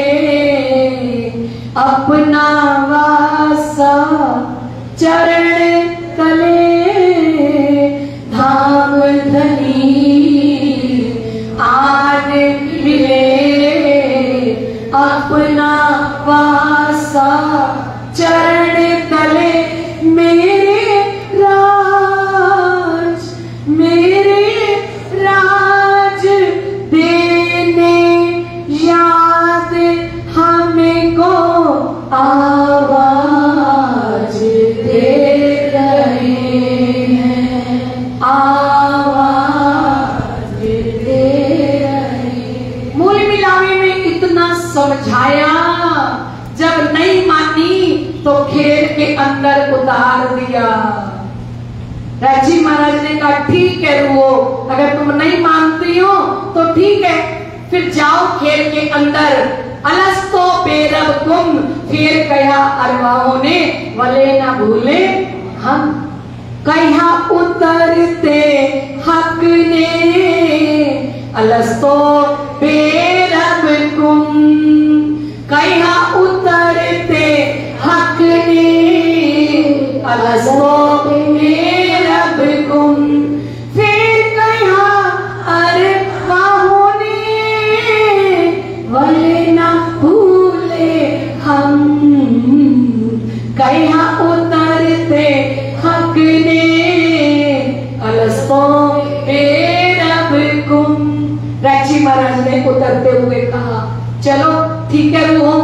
[SPEAKER 1] अपना वासा चरण तले, धाम धनी आले मिले अपना वासा चरण तले। मेरे राज, मेरे राज देने याद हमको आवाज दे रहे हैं, आवाज दे रहे। मूल मिलावे में इतना समझाया, जब नहीं मानी तो खेल के अंदर उतार दिया। राजी महाराज ने कहा ठीक है रुओ, अगर तुम नहीं मानती हो तो ठीक है, फिर जाओ खेल के अंदर। अलस्तो बेरब तुम, फिर कहा अरवाहों ने वले ना भूले हम, कहा उतरते हक ने। अलस्तो बेरब तुम, कहा उतरते हक ने। अलस्तो बेरब तुम, फिर कहा अरवाहों ने वले ना भूले हम, कहा उतरते हक ने। अलस्तो बेरब कुम। राजी महाराज ने उतरते हुए कहा चलो ठीक है रूहो,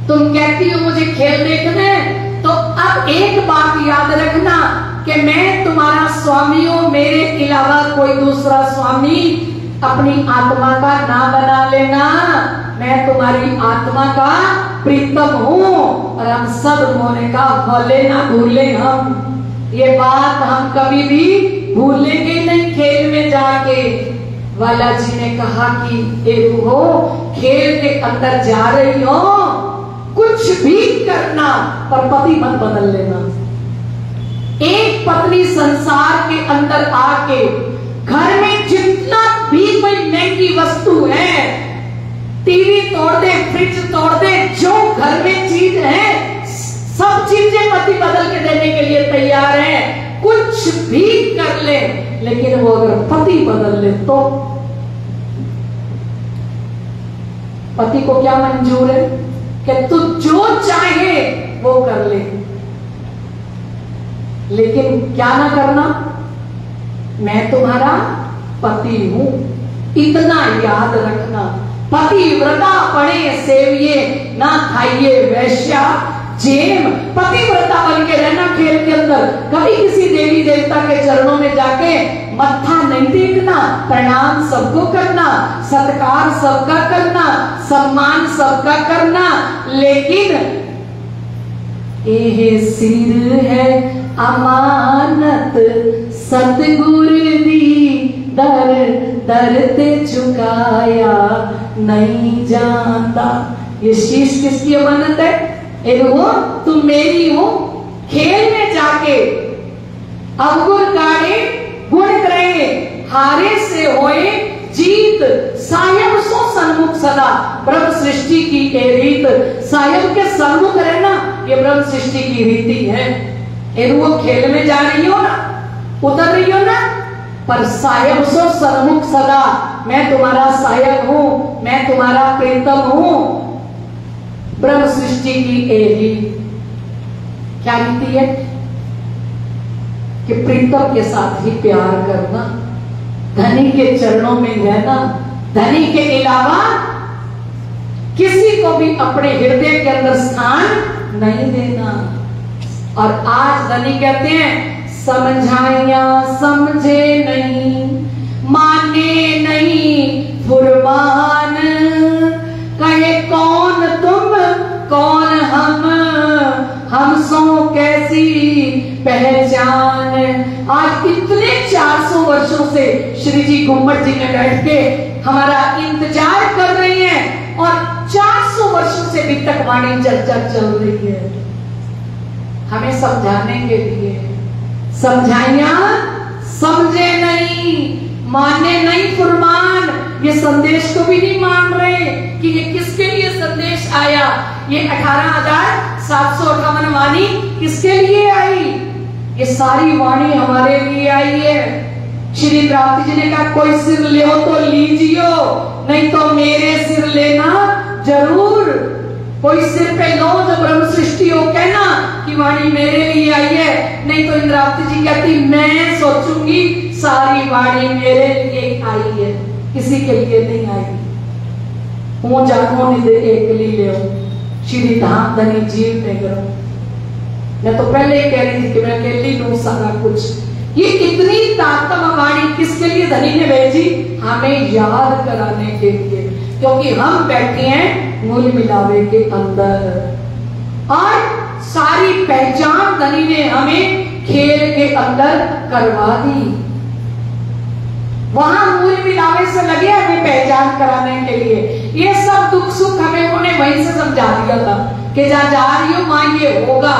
[SPEAKER 1] तुम कहती हो मुझे खेल देखना है, तो अब एक बात याद रखना कि मैं तुम्हारा स्वामी हूं, मेरे अलावा कोई दूसरा स्वामी अपनी आत्मा का ना बना लेना। मैं तुम्हारी आत्मा का प्रीतम हूं, और हम सब होने का भले ना भूले हम। ये बात हम कभी भी भूलेंगे नहीं खेल में जाके। वाला जी ने कहा कि ए रूहो, खेल के अंदर जा रही हो, कुछ भी करना पर पति मत बदल लेना। एक पत्नी संसार के अंदर आके घर में जितना भी कोई महंगी वस्तु है, टीवी तोड़ दे, फ्रिज तोड़ दे, जो घर में चीज है सब चीजें पति बदल के देने के लिए तैयार है, कुछ भी कर ले, लेकिन वो अगर पति बदल ले तो पति को क्या मंजूर है कि तू जो चाहे वो कर ले, लेकिन क्या ना करना, मैं तुम्हारा पति हूं, इतना याद रखना। पतिव्रता पड़े सेविये, ना खाइए वैश्या जेम। पतिव्रता बन के रहना खेल के अंदर। कभी किसी देवी देवता के चरणों में जाके मत्था नहीं टेकना, प्रणाम सबको करना, सत्कार सबका करना, सम्मान सबका करना, लेकिन एहे सिर है अमानत सतगुरु दी, दर दर ते चुकाया नहीं जाता। ये शीश किसकी अमानत है? वो तुम मेरी हो। खेल में जाके अवगुण गाड़े गुण करे, हारे से होए जीत, सायब सो सन्मुख सदा, ब्रह्म सृष्टि की ये रीत। सायब के सन्मुख रहना ये ब्रह्म सृष्टि की रीति है। वो खेल में जा रही हो ना, उतर रही हो ना, पर सायब सो सन्मुख सदा, मैं तुम्हारा सायब हूं, मैं तुम्हारा प्रीतम हूं। ब्रह्म सृष्टि की एरी क्या रीति है कि प्रीतम के साथ ही प्यार करना, धनी के चरणों में रहना, धनी के अलावा किसी को भी अपने हृदय के अंदर स्थान नहीं देना। और आज धनी कहते हैं समझाया समझे नहीं, माने नहीं फुरमान, कहे कौन तुम कौन हम सो कैसी पहचान। आज इतने 400 वर्षों से श्री जी घुम्मट जी में बैठ के हमारा इंतजार कर रही हैं, और 400 वर्षों से अभी तक वाणी चर्चा चल रही है हमें समझाने के लिए। समझाइया समझे नहीं, माने नहीं फुरमान। ये संदेश को भी नहीं मान रहे कि ये किसके लिए संदेश आया। ये 18,758 वाणी किसके लिए आई? ये सारी वाणी हमारे लिए आई है। श्री प्राप्ति जी ने कहा कोई सिर ले तो लीजियो, नहीं तो मेरे सिर लेना जरूर। कोई सिर पे लो जो ब्रह्म सृष्टि हो, कहना कि वाणी मेरे लिए आई है, नहीं तो इंद्रावती जी कहती मैं सोचूंगी सारी वाणी मेरे लिए आई है, किसी के लिए नहीं आई। हूं जानो निदे एकली ले श्री धाम धनी जीव में करो। मैं तो पहले ही कह रही थी कि मैं अकेली लूं सारा कुछ। ये इतनी ताकतम वाणी किसके लिए धनी ने भेजी? हमें याद कराने के लिए, क्योंकि हम बैठे हैं मूल मिलावे के अंदर, और सारी पहचान धनी ने हमें खेल के अंदर करवा दी। वहां मूल मिलावे से लगे हमें पहचान कराने के लिए। ये सब दुख सुख हमें उन्होंने वहीं से समझा दिया था कि जहां जा रही हो मां ये होगा।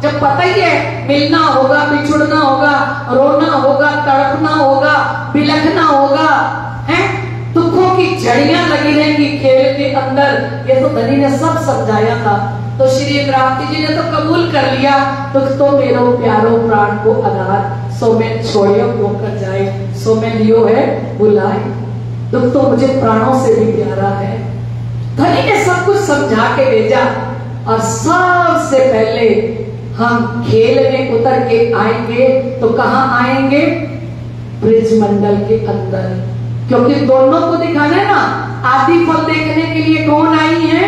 [SPEAKER 1] जब पता ही है मिलना होगा, बिछुड़ना होगा, रोना होगा, तड़पना होगा, बिलखना होगा, है दुखों की जड़ियां लगी रहेंगी खेल के अंदर। ये तो धनी ने सब समझाया था। तो श्री इंद्रावती जी ने तो कबूल कर लिया, दुख तो मेरो प्यारो प्राण को आधार, सो मैं छोड़ियो होकर जाए, सो मैं लियो है बुलाए। दुख तो मुझे प्राणों से भी प्यारा है। धनी ने सब कुछ समझा के भेजा। और सबसे पहले हम खेल में उतर के आएंगे तो कहां आएंगे? ब्रिज मंडल के अंदर, क्योंकि दोनों को दिखाना है ना। आदि फल देखने के लिए कौन आई है?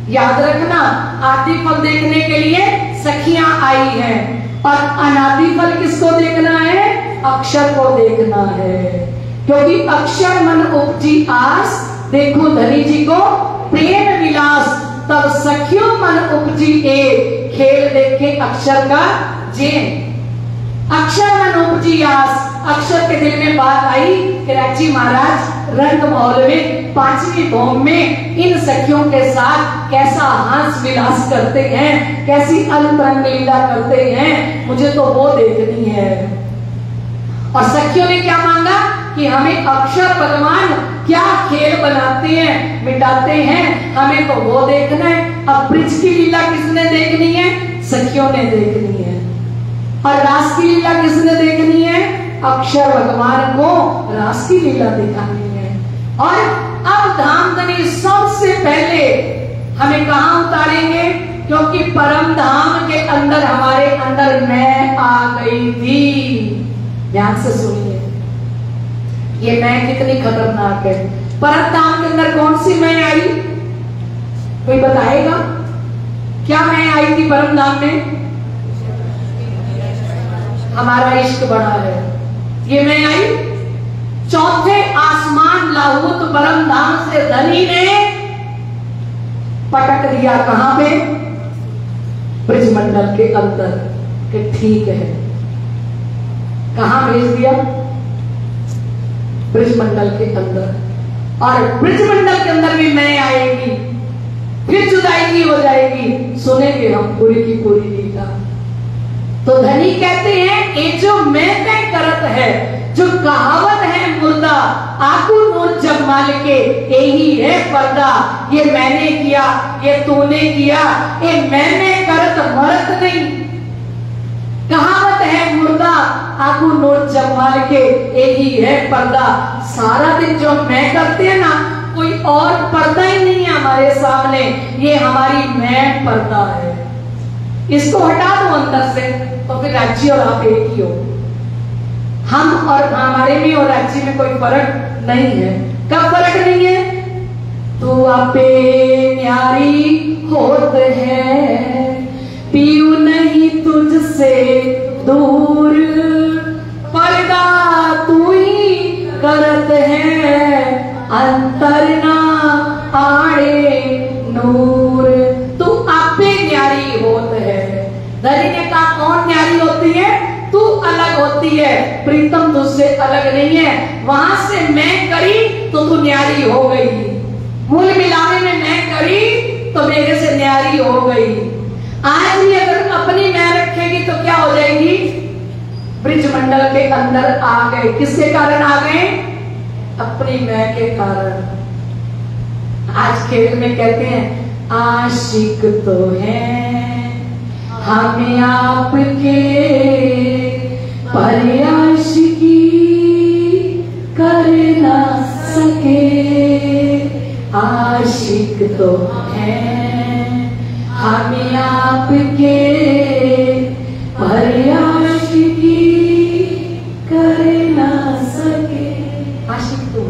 [SPEAKER 1] याद रखना, आदि फल देखने के लिए सखियां आई हैं, और अनादि फल किसको देखना है? अक्षर को देखना है। क्योंकि अक्षर मन उपजी आस, देखो धनी जी को प्रेम विलास, तब सखियों मन उपजी एक, खेल देखे अक्षर का जेन। अक्षर मन उपजी आस, अक्षर के दिल में बात आई कि राजी महाराज रंग महल में 5वीं भौम में इन सखियों के साथ कैसा हास विलास करते हैं, कैसी अलतरंग लीला करते हैं, मुझे तो वो देखनी है। और सखियों ने क्या मांगा कि हमें अक्षर भगवान क्या खेल बनाते हैं, मिटाते हैं, हमें तो वो देखना है। अब ब्रिज की लीला किसने देखनी है? सखियों ने देखनी है। और रास की लीला किसने देखनी है? अक्षर भगवान को रास की लीला दिखानी है। और अब धामधनी सबसे पहले हमें कहां उतारेंगे? क्योंकि परम धाम के अंदर हमारे अंदर मैं आ गई थी। ध्यान से सुनिए, ये मैं कितनी खतरनाक है। परम धाम के अंदर कौन सी मैं आई? कोई बताएगा क्या मैं आई थी परम धाम में? हमारा इश्क बड़ा है, ये मैं आई। चौथे आसमान लाहूत परम धाम से धनी ने पटक दिया कहां पे? ब्रिजमंडल के अंदर कि ठीक है। कहां भेज दिया? ब्रिजमंडल के अंदर। और ब्रिजमंडल के अंदर भी मैं आएगी, फिर जुदाई हो जाएगी, सुनेंगे हम पूरी की पूरी लीला। तो धनी कहते हैं ये जो मैं तय करत है, जो कहावत है मुर्दा आकू नूर जमाल के यही है पर्दा। ये मैंने किया, ये तूने किया, ये मैंने करत मरत नहीं। कहावत है मुर्दा आकू नूर जमाल के यही है पर्दा। सारा दिन जो मैं करते हैं ना, कोई और पर्दा ही नहीं है हमारे सामने, ये हमारी मैं पर्दा है। इसको हटा दो अंदर से, तो फिर राज्य और आप एक ही हो। हम और हमारे में और राज्य में कोई फर्क नहीं है। कब फर्क नहीं है? तू आपे न्यारी होत है, पीऊ नहीं तुझसे दूर, पर्दा तू ही करत है, अंतर ना आड़े नूर। तू आपे न्यारी होत है। धनी ने कहा कौन न्यारी होती है? तू अलग होती है, प्रीतम तुझसे अलग नहीं है। वहां से मैं करी तो तू न्यारी हो गई, मूल मिलावे में मैं करी तो मेरे से न्यारी हो गई। आज भी अगर अपनी मैं रखेगी तो क्या हो जाएगी? ब्रिजमंडल के अंदर आ गए। किसके कारण आ गए? अपनी मैं के कारण। आज खेल में कहते हैं आशिक तो है हमें आपके, पर आशिकी कर ना सके। आशिक तो है हमें आपके, पर आशिकी कर ना सके। आशिक तो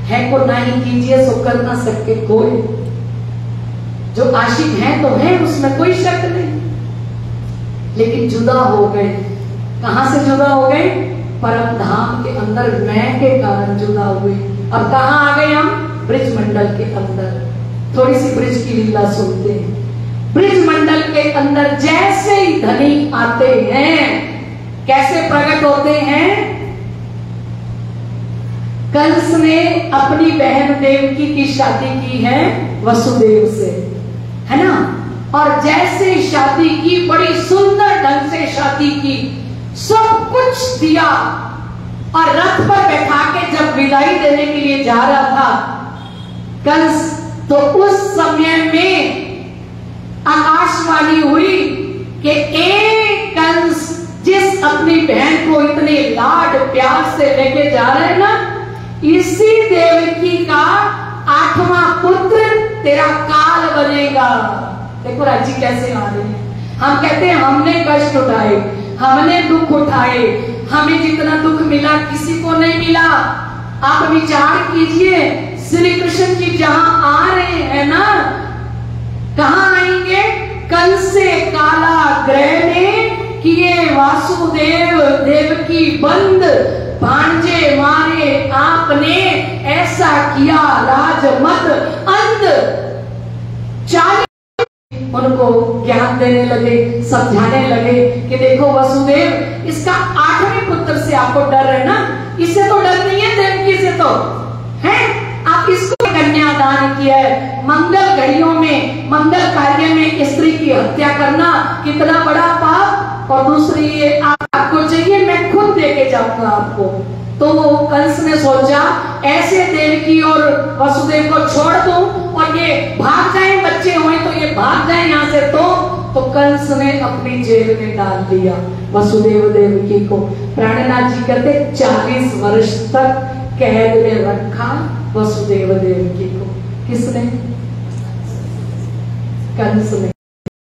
[SPEAKER 1] है को नहीं कीजिए सो कर ना सके कोई। जो आशिक है तो है, उसमें कोई शक नहीं, लेकिन जुदा हो गए। कहां से जुदा हो गए? परम धाम के अंदर मैं के कारण जुदा हुए। अब कहां आ गए हम? ब्रिजमंडल के अंदर। थोड़ी सी ब्रिज की लीला सुनते हैं। ब्रिजमंडल के अंदर जैसे ही धनी आते हैं, कैसे प्रकट होते हैं? कंस ने अपनी बहन देवकी की शादी की है वसुदेव से, है ना। और जैसे शादी की, बड़ी सुंदर ढंग से शादी की, सब कुछ दिया। और रथ पर बैठा के जब विदाई देने के लिए जा रहा था कंस, तो उस समय में आकाशवाणी हुई कि एक कंस जिस अपनी बहन को इतने लाड प्यार से लेके जा रहे हैं ना, इसी देवकी का 8वां पुत्र तेरा काल बनेगा। देखो राजी कैसे आ रहे हैं। हम कहते हैं हमने कष्ट उठाए, हमने दुख उठाए, हमें जितना दुख मिला किसी को नहीं मिला। आप विचार कीजिए, श्री कृष्ण जी जहां आ रहे हैं ना, कहां आएंगे? कंस से काला ग्रह में किए वासुदेव देवकी बंद, भांजे मारे आपने, ऐसा किया राजमत अंध। 40 उनको ज्ञान देने लगे, समझाने लगे कि देखो वसुदेव, इसका 8वें पुत्र से आपको डर है ना, इससे तो डर नहीं है, देवकी से तो है। आप इसको कन्यादान किया है, मंगल घड़ियों में, मंगल कार्य में स्त्री की हत्या करना कितना बड़ा पाप। और दूसरी ये आपको चाहिए, मैं खुद देके जाऊंगा आपको। तो कंस ने सोचा ऐसे देवकी और वसुदेव को छोड़ दूं और ये भाग जाए, बच्चे हुए तो ये भाग जाए यहाँ से। तो कंस ने अपनी जेल में डाल दिया वसुदेव देवकी को। प्राणनाथ जी कहते 40 वर्ष तक कैद में रखा वसुदेव देवकी को। किसने? कंस ने।